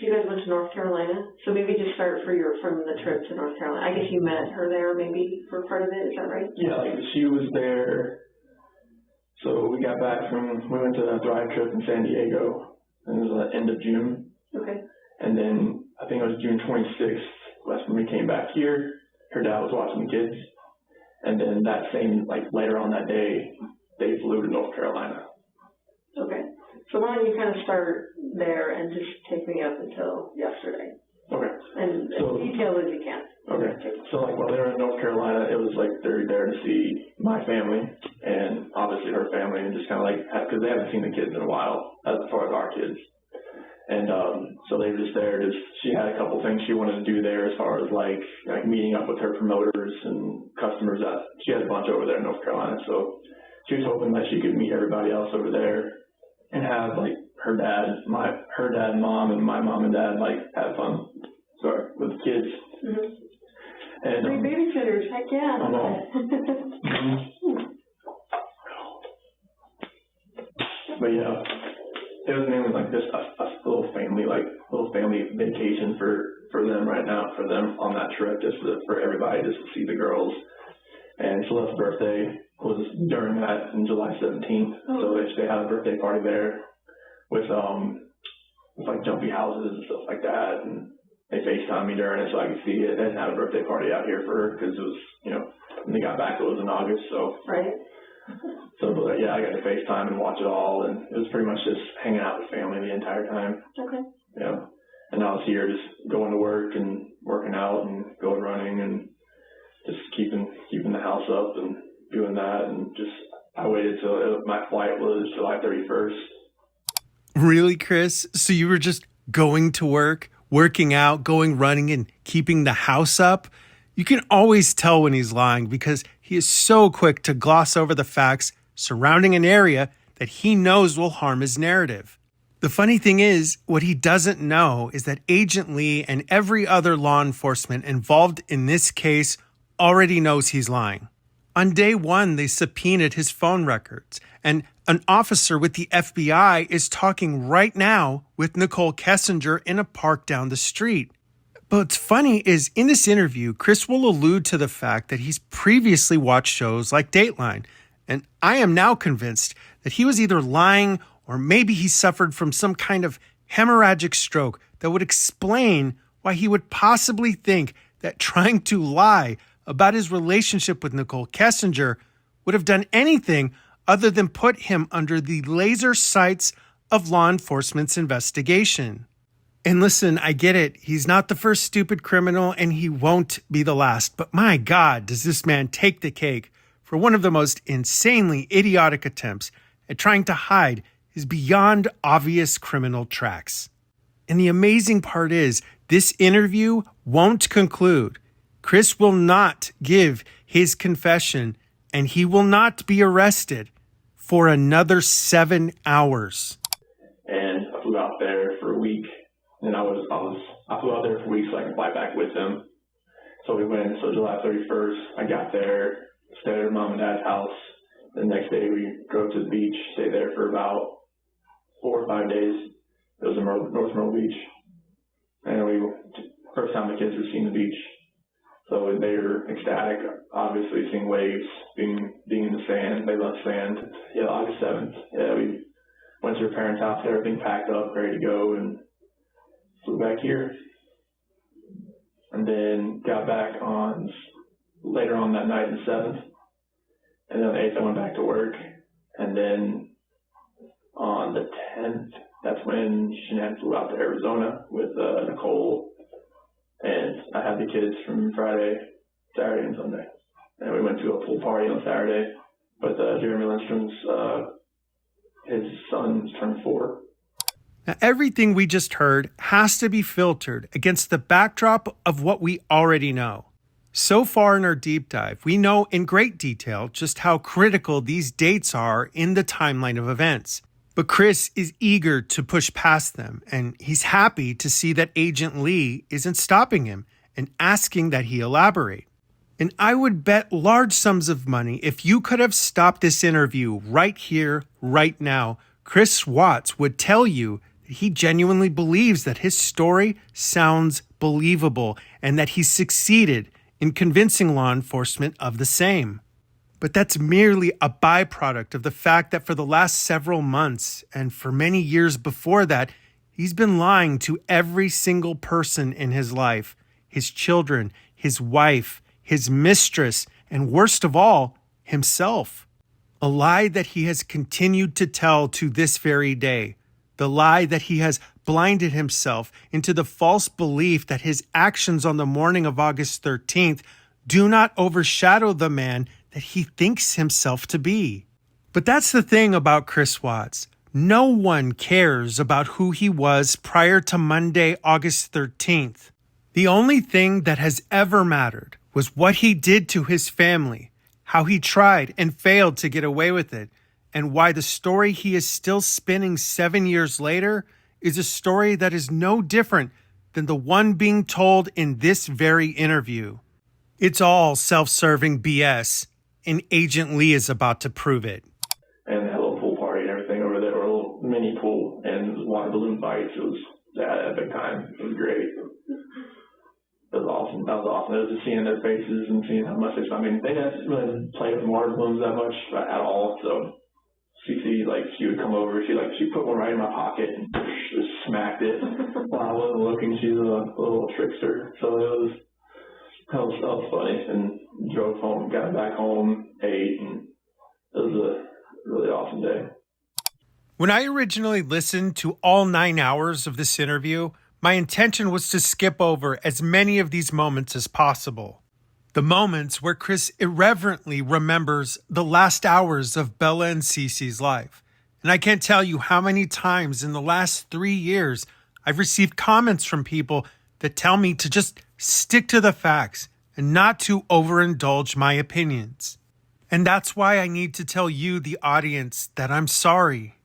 you guys went to North Carolina, so maybe just start from the trip to North Carolina. I guess you met her there maybe for part of it, is that right? Yeah, like she was there. So we got back we went to a drive trip in San Diego, and it was the end of June. Okay. And then I think it was June 26th, that's when we came back here. Her dad was watching the kids. And then that same, later on that day, they flew to North Carolina. Okay. So why don't you kind of start there and just take me up until yesterday? Okay. And as detailed as you can. Okay. So while they were in North Carolina, it was they're there to see my family and obviously her family, and just kind of because they haven't seen the kids in a while as far as our kids. And so they were just there. She had a couple things she wanted to do there as far as meeting up with her promoters and customers. She had a bunch over there in North Carolina, so she was hoping that she could meet everybody else over there and have her dad, mom, and my mom and dad have fun. Sorry, with the kids. Mm-hmm. And free babysitters, heck yeah. I know. But yeah. It was mainly just a little family vacation for them right now, for them on that trip, just for everybody, just to see the girls. And Celeste's birthday was during that, on July 17th. So they had a birthday party there with jumpy houses and stuff like that. And they FaceTimed me during it so I could see it. They didn't have a birthday party out here for her because it was, when they got back, it was in August. So right. So, but yeah, I got to FaceTime and watch it all, and it was pretty much just hanging out with family the entire time. Okay. Yeah. And I was here just going to work and working out and going running and just keeping the house up and doing that. And I waited till my flight was July 31st. Really, Chris? So you were just going to work, working out, going running, and keeping the house up? You can always tell when he's lying because he is so quick to gloss over the facts surrounding an area that he knows will harm his narrative. The funny thing is, what he doesn't know is that Agent Lee and every other law enforcement involved in this case already knows he's lying. On day one, they subpoenaed his phone records, and an officer with the FBI is talking right now with Nichol Kessinger in a park down the street. But what's funny is in this interview, Chris will allude to the fact that he's previously watched shows like Dateline, and I am now convinced that he was either lying or maybe he suffered from some kind of hemorrhagic stroke that would explain why he would possibly think that trying to lie about his relationship with Nichol Kessinger would have done anything other than put him under the laser sights of law enforcement's investigation. And listen, I get it. He's not the first stupid criminal and he won't be the last. But my God, does this man take the cake for one of the most insanely idiotic attempts at trying to hide his beyond obvious criminal tracks. And the amazing part is, this interview won't conclude. Chris will not give his confession and he will not be arrested for another 7 hours. And I flew out there for a week. And I flew out there for a week so I could fly back with him. So we went, so July 31st, I got there, stayed at mom and dad's house. The next day we drove to the beach, stayed there for about 4 or 5 days. It was in North Myrtle Beach. And first time the kids were seeing the beach. So they were ecstatic, obviously seeing waves, being in the sand. They love sand. Yeah, August 7th. Yeah, we went to her parents' house, had everything packed up, ready to go, and flew back here. And then got back later on that night, the 7th. And then on the 8th, I went back to work. And then on the 10th, that's when Shanann flew out to Arizona with Nicole. And I had the kids from Friday, Saturday, and Sunday. And we went to a pool party on Saturday. But Jeremy Lindstrom's, his son turned 4. Now, everything we just heard has to be filtered against the backdrop of what we already know. So far in our deep dive, we know in great detail just how critical these dates are in the timeline of events. But Chris is eager to push past them, and he's happy to see that Agent Lee isn't stopping him and asking that he elaborate. And I would bet large sums of money if you could have stopped this interview right here, right now, Chris Watts would tell you that he genuinely believes that his story sounds believable and that he succeeded in convincing law enforcement of the same. But that's merely a byproduct of the fact that for the last several months and for many years before that, he's been lying to every single person in his life, his children, his wife, his mistress, and worst of all, himself. A lie that he has continued to tell to this very day. The lie that he has blinded himself into the false belief that his actions on the morning of August 13th do not overshadow the man that he thinks himself to be. But that's the thing about Chris Watts. No one cares about who he was prior to Monday, August 13th. The only thing that has ever mattered was what he did to his family, how he tried and failed to get away with it, and why the story he is still spinning 7 years later is a story that is no different than the one being told in this very interview. It's all self-serving BS, and Agent Lee is about to prove it. And had a little pool party and everything over there, or a little mini pool, and water balloon fights. It was that epic time. It was great. It was awesome. That was awesome. It was just seeing their faces and seeing how much they didn't really play with water balloons that much at all, so she would come over, she put one right in my pocket and just smacked it while I wasn't looking. She's a little trickster. So that was funny. And drove home, got back home, ate, and it was a really awesome day. When I originally listened to all 9 hours of this interview, my intention was to skip over as many of these moments as possible. The moments where Chris irreverently remembers the last hours of Bella and Cece's life. And I can't tell you how many times in the last 3 years I've received comments from people that tell me to just stick to the facts and not to overindulge my opinions. And that's why I need to tell you, the audience, that I'm sorry.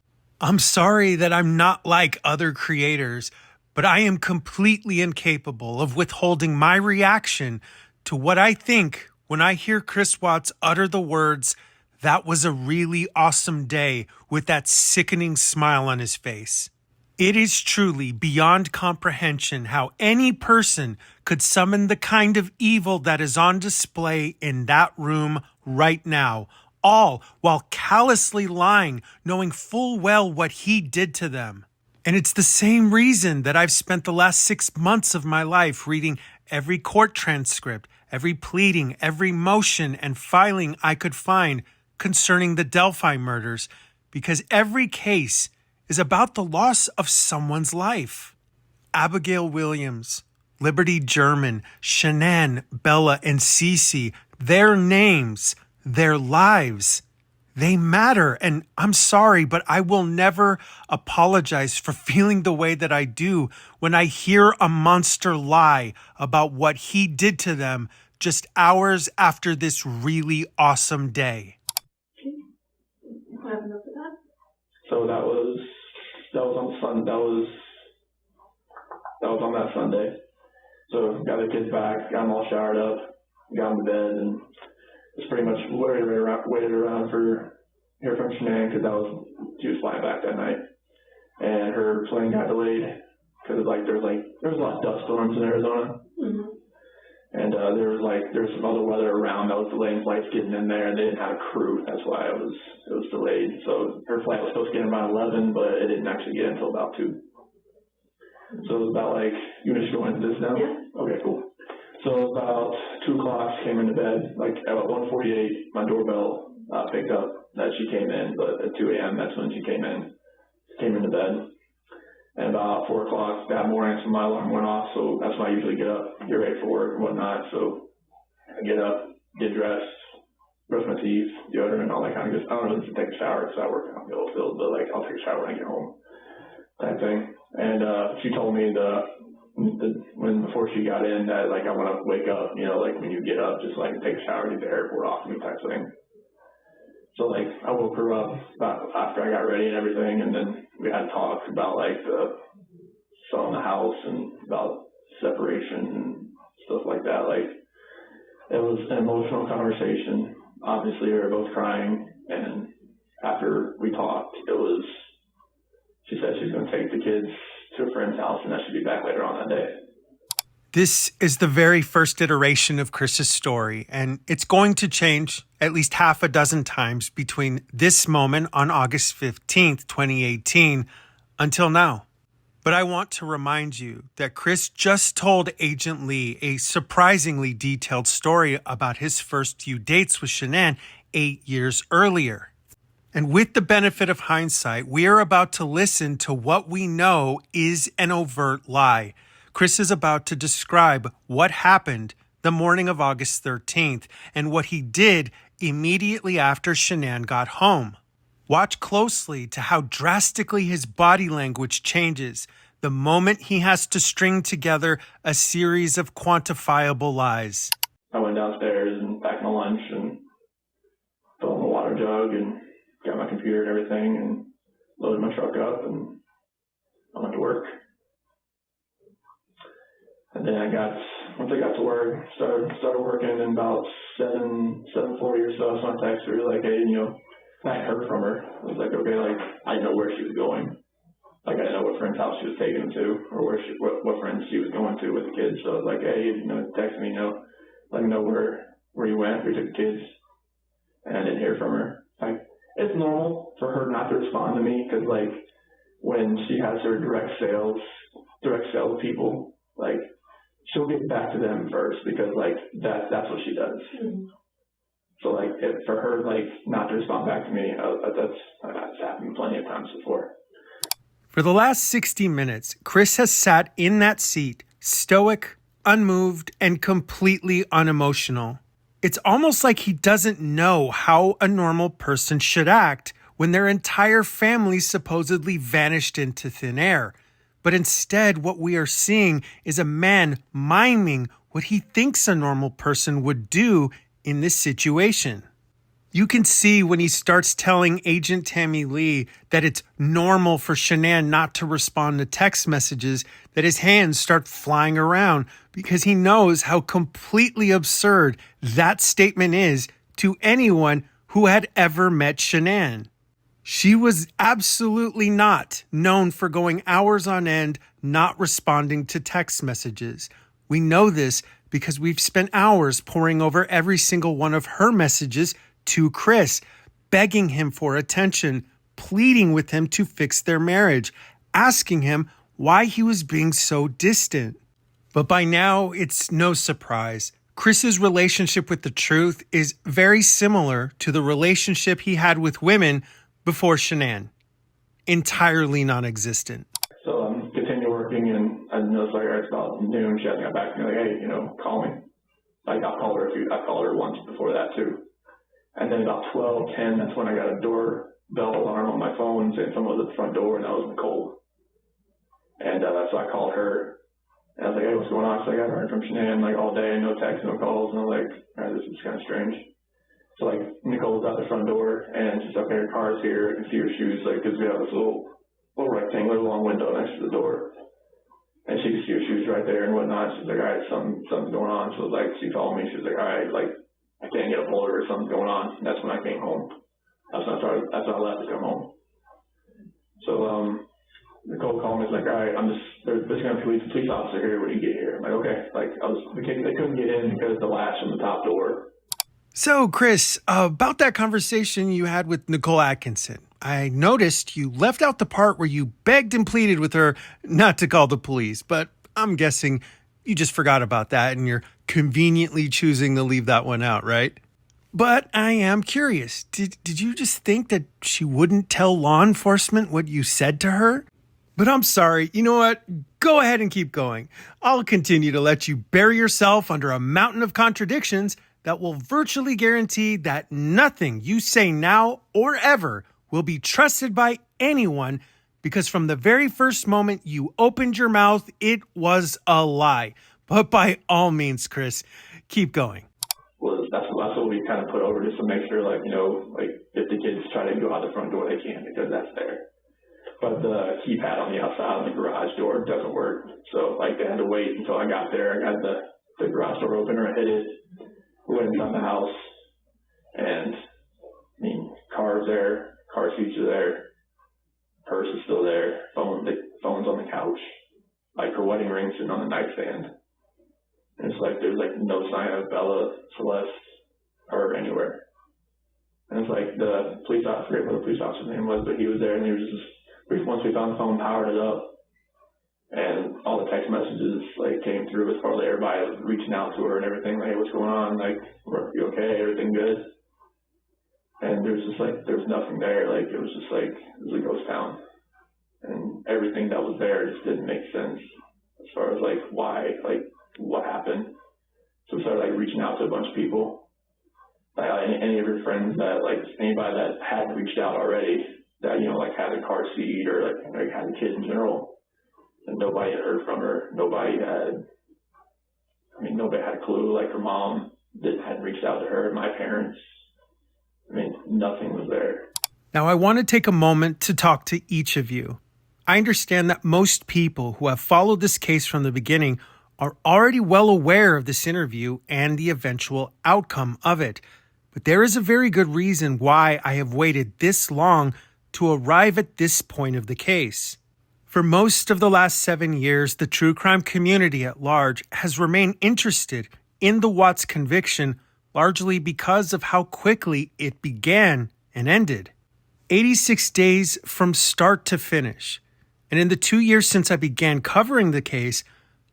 I'm sorry that I'm not like other creators, but I am completely incapable of withholding my reaction to what I think when I hear Chris Watts utter the words, "That was a really awesome day," with that sickening smile on his face. It is truly beyond comprehension how any person could summon the kind of evil that is on display in that room right now, all while callously lying, knowing full well what he did to them. And it's the same reason that I've spent the last 6 months of my life reading every court transcript, every pleading, every motion and filing I could find concerning the Delphi murders, because every case is about the loss of someone's life. Abigail Williams, Liberty German, Shanann, Bella, and Cece, their names, their lives, they matter. And I'm sorry, but I will never apologize for feeling the way that I do when I hear a monster lie about what he did to them just hours after this really awesome day. So that was on Sunday. That was on that Sunday. So got the kids back, got them all showered up, got them to bed, and just pretty much waited around for hear from Shanann because she was flying back that night, and her plane got delayed because there was a lot of dust storms in Arizona. Mm-hmm. And there was some other weather around that was delaying flights getting in there, and they didn't have a crew. That's why it was delayed. So her flight was supposed to get in around 11, but it didn't actually get in until about 2. So it was about you want to just go into this now? Yeah. Okay, cool. So about 2 o'clock, came into bed. At 1:48, my doorbell picked up that she came in, but at 2 a.m. that's when she came into bed. And about 4 o'clock that morning, so my alarm went off, so that's when I usually get up, get ready for work and whatnot. So I get up, get dressed, brush my teeth, deodorant, all that kind of good stuff. I don't know if take a shower because I work in the oil field, but I'll take a shower when I get home, type thing. And she told me before she got in that I want to wake up, when you get up, just take a shower, get the airport off me, type thing. So I woke her up about after I got ready and everything, and then we had talks about the selling the house and about separation and stuff like that. It was an emotional conversation. Obviously, we were both crying, and after we talked, she said she's going to take the kids to a friend's house and that she'd be back later on that day. This is the very first iteration of Chris's story, and it's going to change at least half a dozen times between this moment on August 15th, 2018, until now. But I want to remind you that Chris just told Agent Lee a surprisingly detailed story about his first few dates with Shanann 8 years earlier. And with the benefit of hindsight, we are about to listen to what we know is an overt lie. Chris is about to describe what happened the morning of August 13th and what he did immediately after Shanann got home. Watch closely to how drastically his body language changes the moment he has to string together a series of quantifiable lies. I went downstairs and packed my lunch and filled in the water jug and got my computer and everything and loaded my truck up and I went to work. And then once I got to work, started working, and about 7:40 or so, I texted her hey, I hadn't heard from her. I was okay, I didn't know where she was going. I didn't know what friend's house she was taking them to, or what friends she was going to with the kids. So I was hey, text me, let me know where you went, where you took the kids. And I didn't hear from her. It's normal for her not to respond to me, because when she has her direct sales people, she'll get back to them first, because that's what she does. Mm-hmm. So for her not to respond back to me, that's happened plenty of times before. For the last 60 minutes, Chris has sat in that seat, stoic, unmoved, and completely unemotional. It's almost like he doesn't know how a normal person should act when their entire family supposedly vanished into thin air. But instead, what we are seeing is a man miming what he thinks a normal person would do in this situation. You can see when he starts telling Agent Tammy Lee that it's normal for Shanann not to respond to text messages that his hands start flying around because he knows how completely absurd that statement is to anyone who had ever met Shanann. She was absolutely not known for going hours on end not responding to text messages. We know this because we've spent hours poring over every single one of her messages to Chris, begging him for attention, pleading with him to fix their marriage, asking him why he was being so distant. But by now, it's no surprise. Chris's relationship with the truth is very similar to the relationship he had with women before Shanann. Entirely non-existent. So continue working, and I noticed like it's about noon. She hasn't got back to me. Like, hey, call me. Like I called her once before that too. And then about 12:10, that's when I got a doorbell alarm on my phone saying someone was at the front door, and that was Nichol. And so I called her, and I was like, hey, what's going on? She's like, I haven't heard from Shanann like all day, no texts, no calls. And I was like, all right, this is kind of strange. So like Nichole's at the front door, and she's like, okay, her car's here. I can see her shoes, like, because we have this little rectangular long window next to the door. And she could see her shoes right there and whatnot. She's like, all right, something's going on. So like, she called me. She was like, all right, like, I can't get a hold of her, something's going on. And that's when I came home. That's when I left to come home. So Nichol called me. He's like, all right, there's going to be a police officer here when you get here. I'm like, okay. Like, they couldn't get in because of the latch from the top door. So, Chris, about that conversation you had with Nichol Atkinson, I noticed you left out the part where you begged and pleaded with her not to call the police, but I'm guessing you just forgot about that and you're conveniently choosing to leave that one out, right? But I am curious. Did you just think that she wouldn't tell law enforcement what you said to her? But I'm sorry. You know what? Go ahead and keep going. I'll continue to let you bury yourself under a mountain of contradictions that will virtually guarantee that nothing you say now or ever will be trusted by anyone, because from the very first moment you opened your mouth, it was a lie. But by all means, Chris, keep going. Well, that's what we kind of put over just to make sure, like, like if the kids try to go out the front door, they can, because that's there. But the keypad on the outside on the garage door doesn't work. So, like, they had to wait until I got there. I got the garage door opener, I hit it, went inside the house, and, car's there, car seats are there, purse is still there, phone's on the couch, like her wedding ring sitting on the nightstand. And it's like there's like no sign of Bella, Celeste, or anywhere. And it's like the police officer, I forget what the police officer's name was, but he was there, and he was just, once we found the phone, powered it up, and all the text messages like came through as far as everybody was reaching out to her and everything, like, hey, what's going on? Like, are you okay? Everything good? And there was nothing there. Like, it was a ghost town. And everything that was there just didn't make sense as far as like why, like what happened. So we started like reaching out to a bunch of people. Like any of her friends that, like, anybody that had reached out already that, like had a car seat or like had a kid in general. And nobody had heard from her. Nobody had a clue. Like, her mom hadn't reached out to her. My parents, nothing was there. Now, I want to take a moment to talk to each of you. I understand that most people who have followed this case from the beginning are already well aware of this interview and the eventual outcome of it. But there is a very good reason why I have waited this long to arrive at this point of the case. For most of the last 7 years, the true crime community at large has remained interested in the Watts conviction, largely because of how quickly it began and ended. 86 days from start to finish. And in the 2 years since I began covering the case,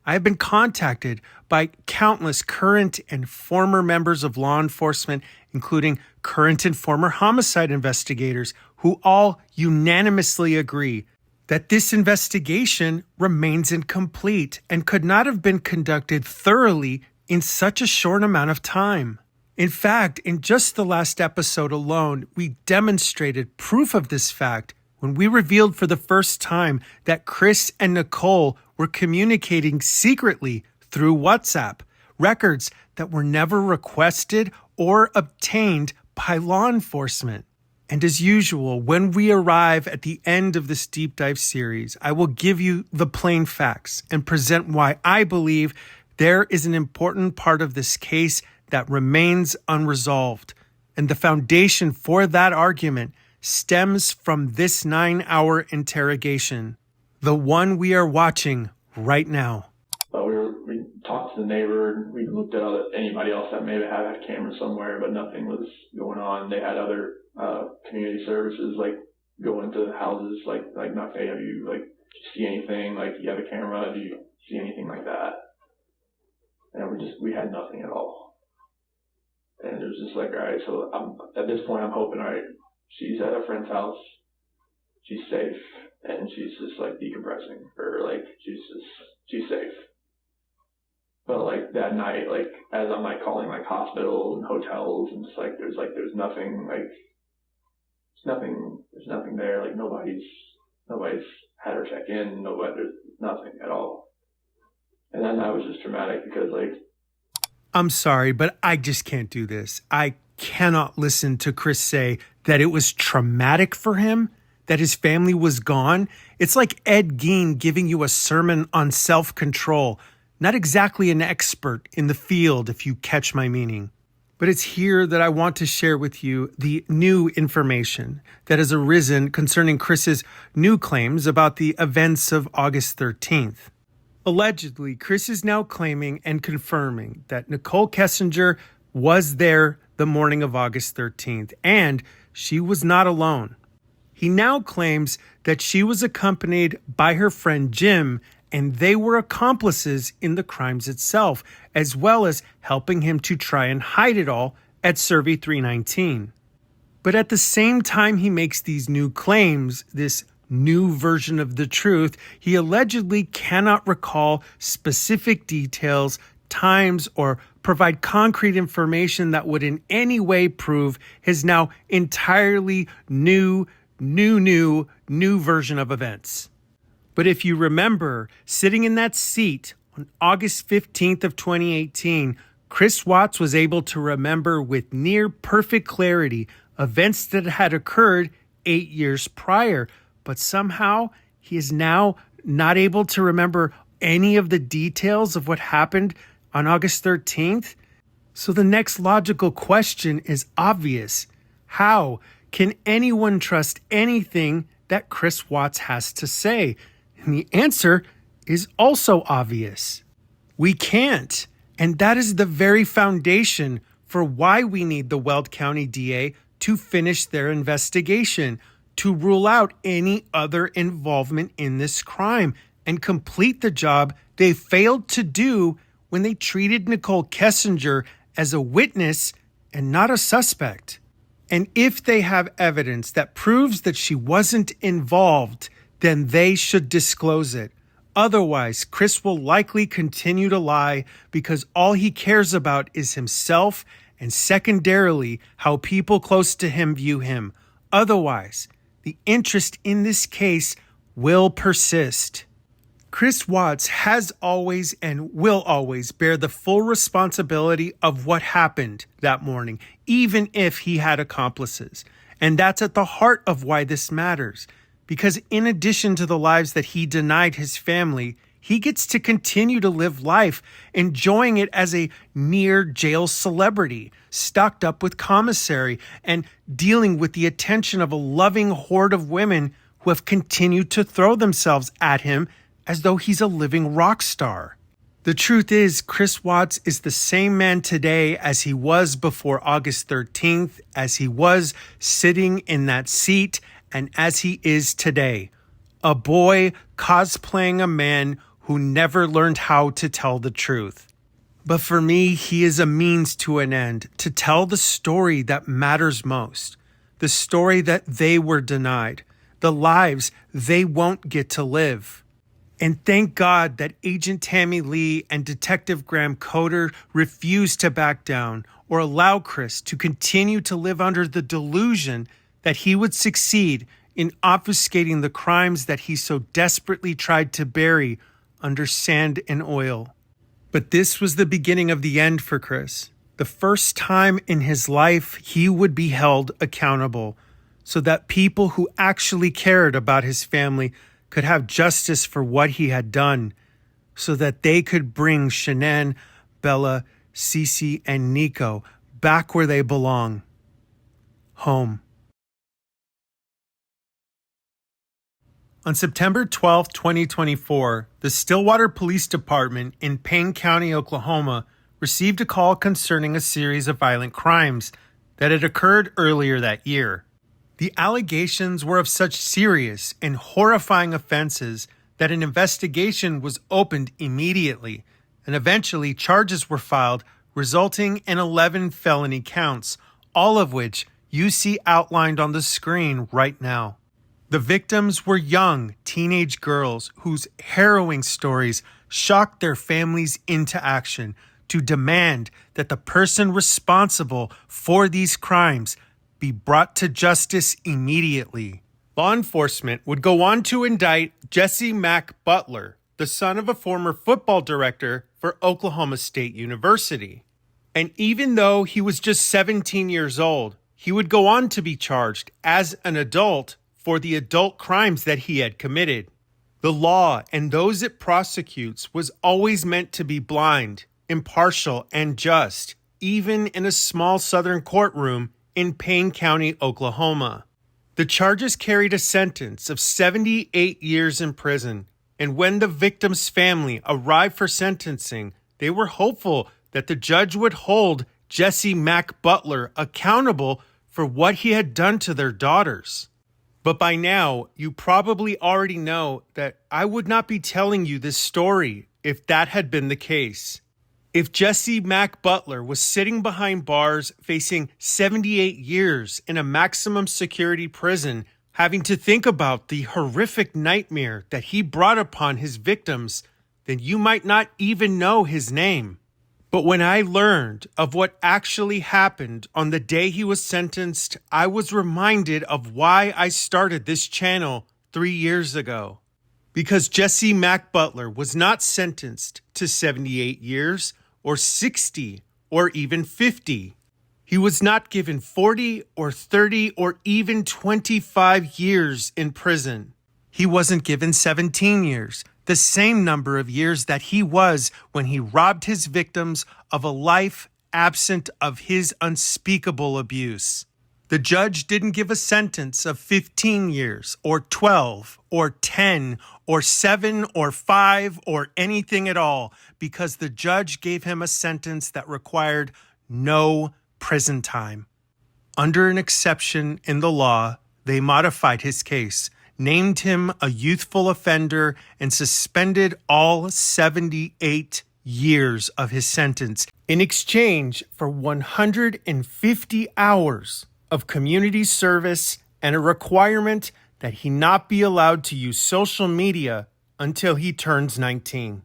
I have been contacted by countless current and former members of law enforcement, including current and former homicide investigators, who all unanimously agree that this investigation remains incomplete and could not have been conducted thoroughly in such a short amount of time. In fact, in just the last episode alone, we demonstrated proof of this fact when we revealed for the first time that Chris and Nichol were communicating secretly through WhatsApp, records that were never requested or obtained by law enforcement. And as usual, when we arrive at the end of this deep dive series, I will give you the plain facts and present why I believe there is an important part of this case that remains unresolved. And the foundation for that argument stems from this 9-hour interrogation, the one we are watching right now. We talked to the neighbor. We looked at anybody else that may have had a camera somewhere, but nothing was going on. They had other community services, like go into houses, like not, hey, have you, like, do you see anything? Like, do you have a camera? Do you see anything like that? And we had nothing at all. And it was just like, all right, so at this point, I'm hoping, all right, she's at a friend's house, she's safe, and she's just like decompressing, or like she's safe. But like that night, like as I'm like calling like hospitals and hotels, and just like there's nothing, like there's nothing there. Like nobody's had her check in. There's nothing at all. And then that was just traumatic because like, I'm sorry, but I just can't do this. I cannot listen to Chris say that it was traumatic for him, that his family was gone. It's like Ed Gein giving you a sermon on self-control. Not exactly an expert in the field, if you catch my meaning. But it's here that I want to share with you the new information that has arisen concerning Chris's new claims about the events of August 13th. Allegedly, Chris is now claiming and confirming that Nichol Kessinger was there the morning of August 13th, and she was not alone. He now claims that she was accompanied by her friend Jim, and they were accomplices in the crimes itself, as well as helping him to try and hide it all at Survey 319. But at the same time he makes these new claims, this new version of the truth, he allegedly cannot recall specific details, times, or provide concrete information that would in any way prove his now entirely new version of events. But if you remember, sitting in that seat on August 15th of 2018, Chris Watts was able to remember with near perfect clarity events that had occurred 8 years prior, but somehow he is now not able to remember any of the details of what happened on August 13th. So the next logical question is obvious. How can anyone trust anything that Chris Watts has to say? And the answer is also obvious. We can't. And that is the very foundation for why we need the Weld County DA to finish their investigation, to rule out any other involvement in this crime and complete the job they failed to do when they treated Nichol Kessinger as a witness and not a suspect. And if they have evidence that proves that she wasn't involved, then they should disclose it. Otherwise, Chris will likely continue to lie because all he cares about is himself and secondarily how people close to him view him. Otherwise, the interest in this case will persist. Chris Watts has always and will always bear the full responsibility of what happened that morning, even if he had accomplices. And that's at the heart of why this matters. Because in addition to the lives that he denied his family, he gets to continue to live life, enjoying it as a near jail celebrity, stocked up with commissary, and dealing with the attention of a loving horde of women who have continued to throw themselves at him as though he's a living rock star. The truth is, Chris Watts is the same man today as he was before August 13th, as he was sitting in that seat, and as he is today. A boy cosplaying a man who never learned how to tell the truth. But for me, he is a means to an end, to tell the story that matters most, the story that they were denied, the lives they won't get to live. And thank God that Agent Tammy Lee and Detective Graham Coder refused to back down or allow Chris to continue to live under the delusion that he would succeed in obfuscating the crimes that he so desperately tried to bury under sand and oil. But this was the beginning of the end for Chris. The the first time in his life he would be held accountable so that people who actually cared about his family could have justice for what he had done, so that they could bring Shanann, Bella, Cece, and Nico back where they belong. Home. On September 12, 2024, the Stillwater Police Department in Payne County, Oklahoma, received a call concerning a series of violent crimes that had occurred earlier that year. The allegations were of such serious and horrifying offenses that an investigation was opened immediately, and eventually charges were filed, resulting in 11 felony counts, all of which you see outlined on the screen right now. The victims were young teenage girls whose harrowing stories shocked their families into action to demand that the person responsible for these crimes be brought to justice immediately. Law enforcement would go on to indict Jesse Mack Butler, the son of a former football director for Oklahoma State University. And even though he was just 17 years old, he would go on to be charged as an adult for the adult crimes that he had committed. The law and those it prosecutes was always meant to be blind, impartial, and just, even in a small southern courtroom in Payne County, Oklahoma. The charges carried a sentence of 78 years in prison, and when the victim's family arrived for sentencing, they were hopeful that the judge would hold Jesse Mack Butler accountable for what he had done to their daughters. But by now, you probably already know that I would not be telling you this story if that had been the case. If Jesse Mack Butler was sitting behind bars facing 78 years in a maximum security prison, having to think about the horrific nightmare that he brought upon his victims, then you might not even know his name. But when I learned of what actually happened on the day he was sentenced, I was reminded of why I started this channel 3 years ago. Because Jesse Mack Butler was not sentenced to 78 years or 60 or even 50. He was not given 40 or 30 or even 25 years in prison. He wasn't given 17 years. The same number of years that he was when he robbed his victims of a life absent of his unspeakable abuse. The judge didn't give a sentence of 15 years or 12 or 10 or 7 or 5 or anything at all, because the judge gave him a sentence that required no prison time. Under an exception in the law, they modified his case, named him a youthful offender, and suspended all 78 years of his sentence in exchange for 150 hours of community service and a requirement that he not be allowed to use social media until he turns 19.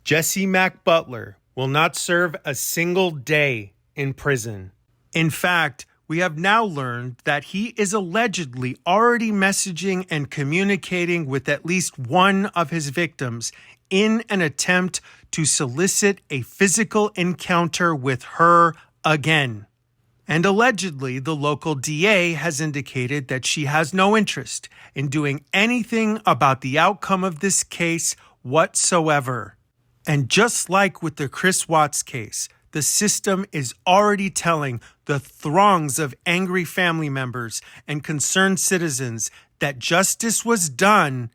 Jesse Mack Butler will not serve a single day in prison. In fact, we have now learned that he is allegedly already messaging and communicating with at least one of his victims in an attempt to solicit a physical encounter with her again. And allegedly, the local DA has indicated that she has no interest in doing anything about the outcome of this case whatsoever. And just like with the Chris Watts case, the system is already telling the throngs of angry family members and concerned citizens that justice was done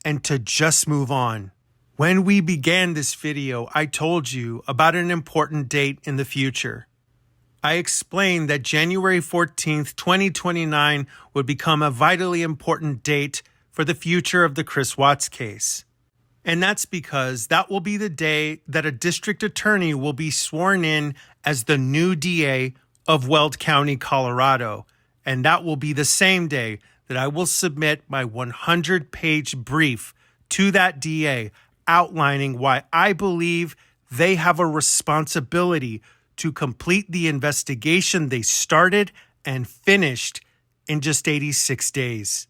and to just move on. When we began this video, I told you about an important date in the future. I explained that January 14th, 2029 would become a vitally important date for the future of the Chris Watts case. And that's because that will be the day that a district attorney will be sworn in as the new DA of Weld County, Colorado. And that will be the same day that I will submit my 100-page brief to that DA outlining why I believe they have a responsibility to complete the investigation they started and finished in just 86 days.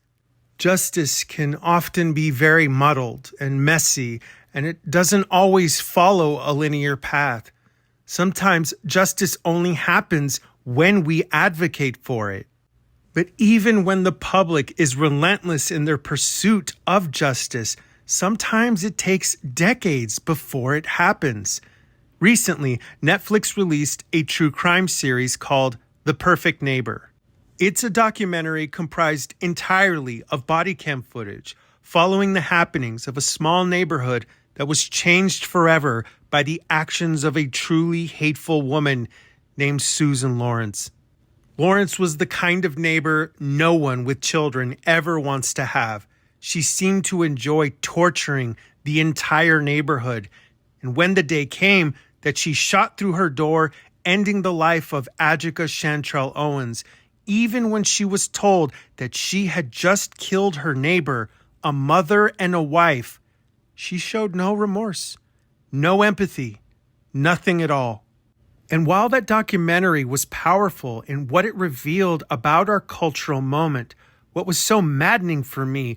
Justice can often be very muddled and messy, and it doesn't always follow a linear path. Sometimes justice only happens when we advocate for it. But even when the public is relentless in their pursuit of justice, sometimes it takes decades before it happens. Recently, Netflix released a true crime series called The Perfect Neighbor. It's a documentary comprised entirely of body cam footage following the happenings of a small neighborhood that was changed forever by the actions of a truly hateful woman named Susan Lawrence. Lawrence was the kind of neighbor no one with children ever wants to have. She seemed to enjoy torturing the entire neighborhood. And when the day came that she shot through her door, ending the life of Adjika Chantrell Owens, even when she was told that she had just killed her neighbor, a mother and a wife, she showed no remorse, no empathy, nothing at all. And while that documentary was powerful in what it revealed about our cultural moment, what was so maddening for me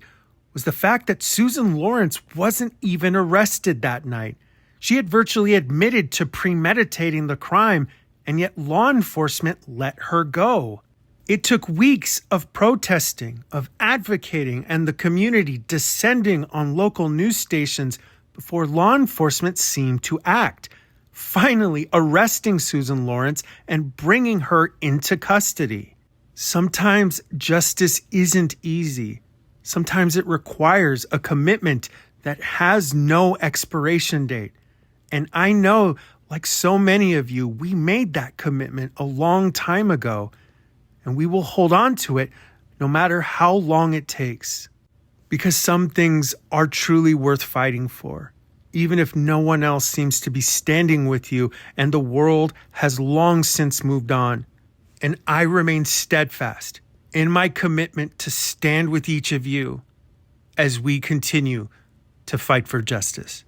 was the fact that Susan Lawrence wasn't even arrested that night. She had virtually admitted to premeditating the crime, and yet law enforcement let her go. It took weeks of protesting, of advocating, and the community descending on local news stations before law enforcement seemed to act, finally arresting Susan Lawrence and bringing her into custody. Sometimes justice isn't easy. Sometimes it requires a commitment that has no expiration date. And I know, like so many of you, we made that commitment a long time ago, and we will hold on to it no matter how long it takes. Because some things are truly worth fighting for, even if no one else seems to be standing with you and the world has long since moved on. And I remain steadfast in my commitment to stand with each of you as we continue to fight for justice.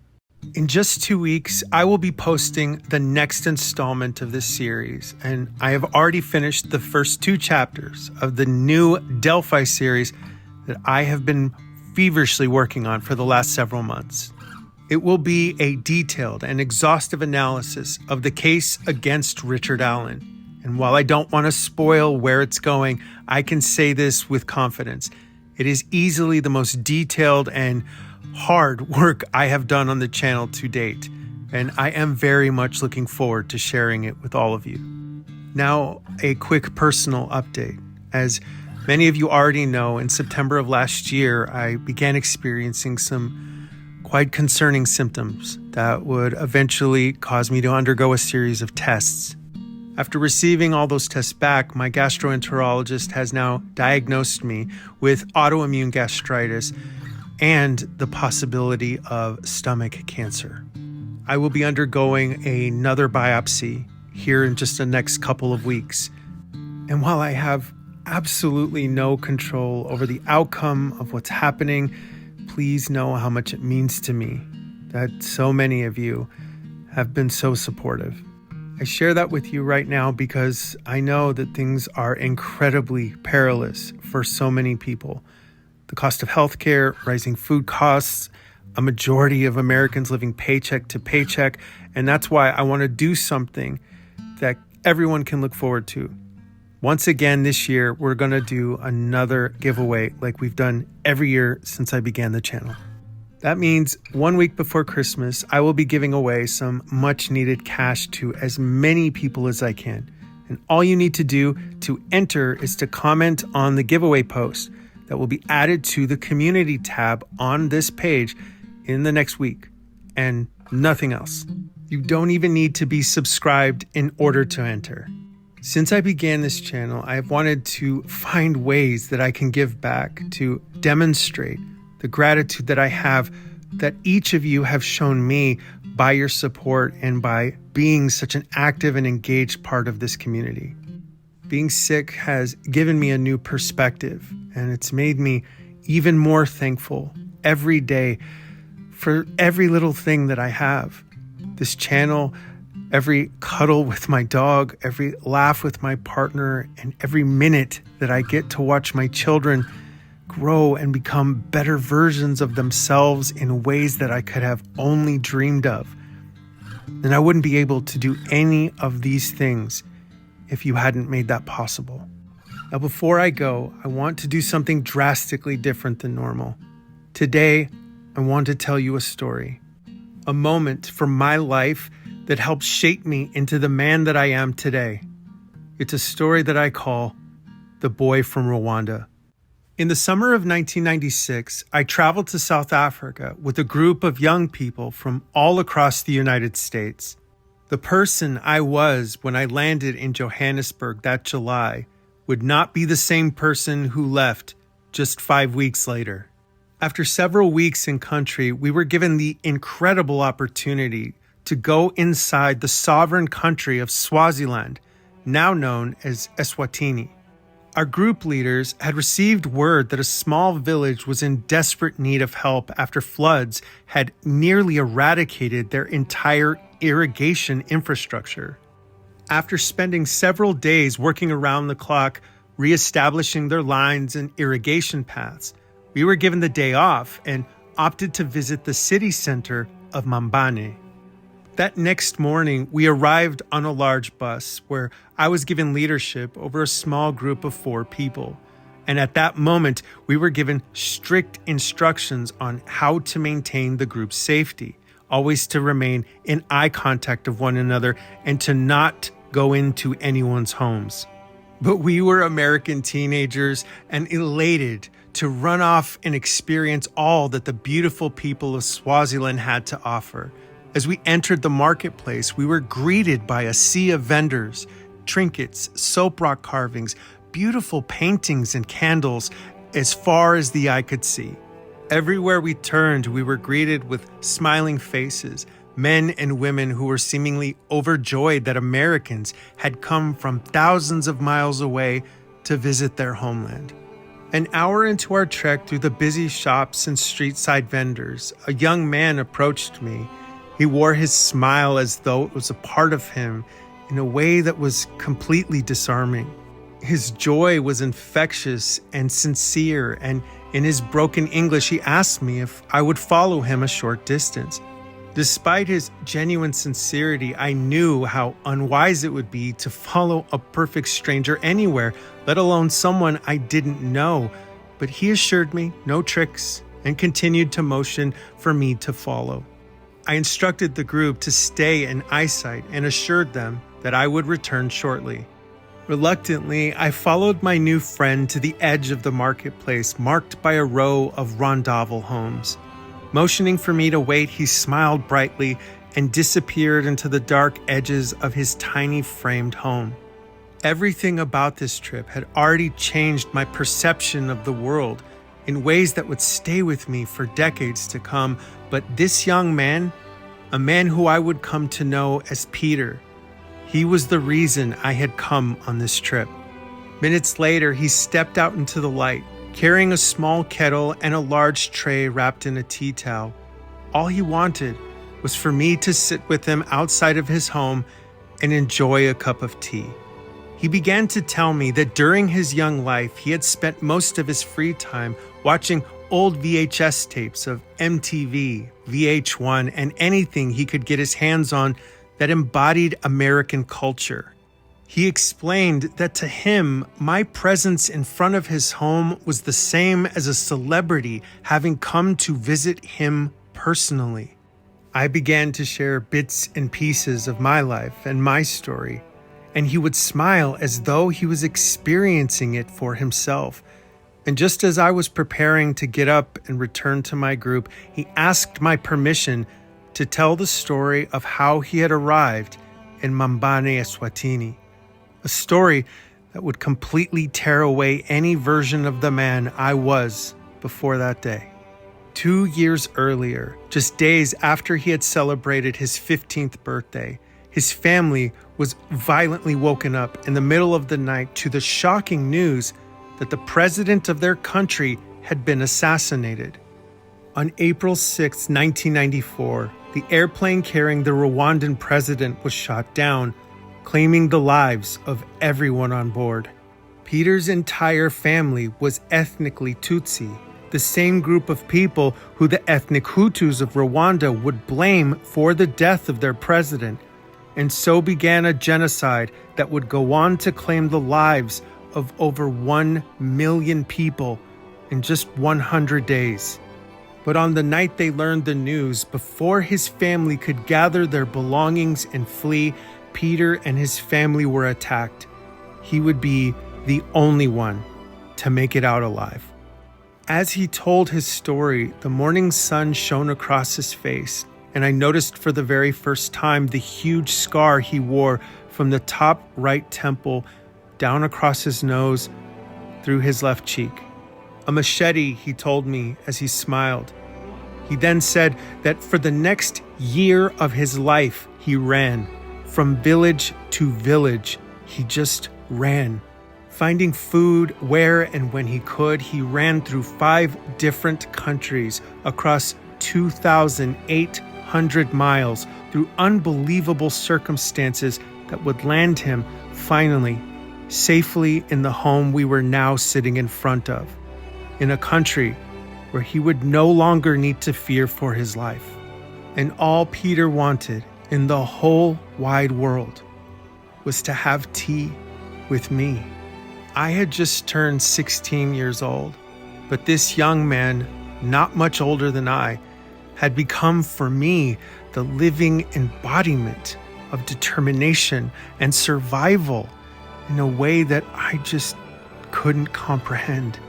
In just 2 weeks, I will be posting the next installment of this series, and I have already finished the first 2 chapters of the new Delphi series that I have been feverishly working on for the last several months. It will be a detailed and exhaustive analysis of the case against Richard Allen. And while I don't want to spoil where it's going, I can say this with confidence. It is easily the most detailed and hard work I have done on the channel to date, and I am very much looking forward to sharing it with all of you. Now, a quick personal update. As many of you already know, in September of last year, I began experiencing some quite concerning symptoms that would eventually cause me to undergo a series of tests. After receiving all those tests back, my gastroenterologist has now diagnosed me with autoimmune gastritis and the possibility of stomach cancer. I will be undergoing another biopsy here in just the next couple of weeks. And while I have absolutely no control over the outcome of what's happening, please know how much it means to me that so many of you have been so supportive. I share that with you right now because I know that things are incredibly perilous for so many people. The cost of healthcare, rising food costs, a majority of Americans living paycheck to paycheck, and that's why I want to do something that everyone can look forward to. Once again this year, we're going to do another giveaway like we've done every year since I began the channel. That means 1 week before Christmas, I will be giving away some much needed cash to as many people as I can. And all you need to do to enter is to comment on the giveaway post that will be added to the community tab on this page in the next week, and nothing else. You don't even need to be subscribed in order to enter. Since I began this channel, I have wanted to find ways that I can give back to demonstrate the gratitude that I have that each of you have shown me by your support and by being such an active and engaged part of this community. Being sick has given me a new perspective, and it's made me even more thankful every day for every little thing that I have. This channel, every cuddle with my dog, every laugh with my partner, and every minute that I get to watch my children grow and become better versions of themselves in ways that I could have only dreamed of. and I wouldn't be able to do any of these things if you hadn't made that possible. Now, before I go, I want to do something drastically different than normal. Today, I want to tell you a story, a moment from my life that helped shape me into the man that I am today. It's a story that I call The Boy from Rwanda. In the summer of 1996, I traveled to South Africa with a group of young people from all across the United States. The person I was when I landed in Johannesburg that July would not be the same person who left just 5 weeks later. After several weeks in country, we were given the incredible opportunity to go inside the sovereign country of Swaziland, now known as Eswatini. Our group leaders had received word that a small village was in desperate need of help after floods had nearly eradicated their entire irrigation infrastructure. After spending several days working around the clock, reestablishing their lines and irrigation paths, we were given the day off and opted to visit the city center of Mambane. That next morning, we arrived on a large bus where I was given leadership over a small group of 4 people. And at that moment, we were given strict instructions on how to maintain the group's safety, always to remain in eye contact of one another and to not go into anyone's homes. But we were American teenagers and elated to run off and experience all that the beautiful people of Swaziland had to offer. As we entered the marketplace, we were greeted by a sea of vendors, trinkets, soap rock carvings, beautiful paintings and candles as far as the eye could see. Everywhere we turned, we were greeted with smiling faces, men and women who were seemingly overjoyed that Americans had come from thousands of miles away to visit their homeland. An hour into our trek through the busy shops and street-side vendors, a young man approached me. He wore his smile as though it was a part of him in a way that was completely disarming. His joy was infectious and sincere, and in his broken English, he asked me if I would follow him a short distance. Despite his genuine sincerity, I knew how unwise it would be to follow a perfect stranger anywhere, let alone someone I didn't know. But he assured me no tricks and continued to motion for me to follow. I instructed the group to stay in eyesight and assured them that I would return shortly. Reluctantly, I followed my new friend to the edge of the marketplace marked by a row of rondavel homes. Motioning for me to wait, he smiled brightly and disappeared into the dark edges of his tiny framed home. Everything about this trip had already changed my perception of the world in ways that would stay with me for decades to come. But this young man, a man who I would come to know as Peter, he was the reason I had come on this trip. Minutes later, he stepped out into the light, carrying a small kettle and a large tray wrapped in a tea towel. All he wanted was for me to sit with him outside of his home and enjoy a cup of tea. He began to tell me that during his young life, he had spent most of his free time watching old VHS tapes of MTV, VH1, and anything he could get his hands on that embodied American culture. He explained that to him, my presence in front of his home was the same as a celebrity having come to visit him personally. I began to share bits and pieces of my life and my story, and he would smile as though he was experiencing it for himself. And just as I was preparing to get up and return to my group, he asked my permission to tell the story of how he had arrived in Mambane, Eswatini. A story that would completely tear away any version of the man I was before that day. 2 years earlier, just days after he had celebrated his 15th birthday, his family was violently woken up in the middle of the night to the shocking news that the president of their country had been assassinated. On April 6, 1994, the airplane carrying the Rwandan president was shot down, claiming the lives of everyone on board. Peter's entire family was ethnically Tutsi. the same group of people who the ethnic Hutus of Rwanda would blame for the death of their president. And so began a genocide that would go on to claim the lives of over 1 million people in just 100 days. But on the night they learned the news, before his family could gather their belongings and flee, Peter and his family were attacked. He would be the only one to make it out alive. As he told his story, the morning sun shone across his face, and I noticed for the very first time the huge scar he wore from the top right temple down across his nose through his left cheek. A machete, he told me as he smiled. He then said that for the next year of his life, he ran. From village to village, he just ran. Finding food where and when he could, he ran through 5 different countries across 2,800 miles through unbelievable circumstances that would land him finally safely in the home we were now sitting in front of, in a country where he would no longer need to fear for his life. And all Peter wanted in the whole wide world was to have tea with me. I had just turned 16 years old, but this young man, not much older than I, had become for me the living embodiment of determination and survival in a way that I just couldn't comprehend.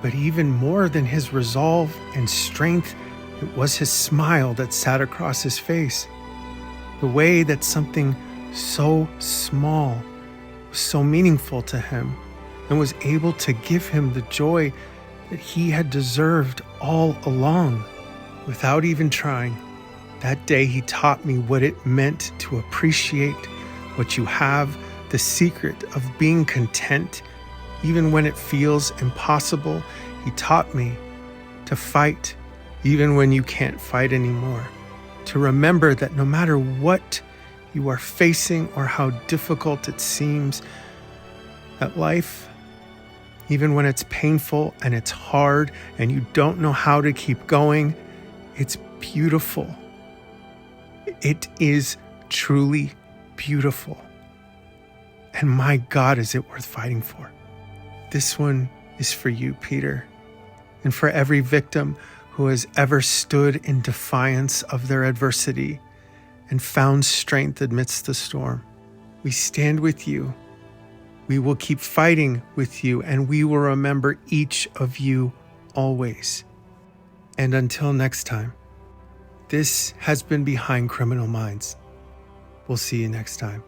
But even more than his resolve and strength, it was his smile that sat across his face. The way that something so small was so meaningful to him and was able to give him the joy that he had deserved all along without even trying. That day he taught me what it meant to appreciate what you have, the secret of being content even when it feels impossible. He taught me to fight even when you can't fight anymore. To remember that no matter what you are facing or how difficult it seems, that life, even when it's painful and it's hard and you don't know how to keep going, it's beautiful. It is truly beautiful. And my God, is it worth fighting for? This one is for you, Peter, and for every victim who has ever stood in defiance of their adversity and found strength amidst the storm. We stand with you. We will keep fighting with you, and we will remember each of you always. And until next time, this has been Behind Criminal Minds. We'll see you next time.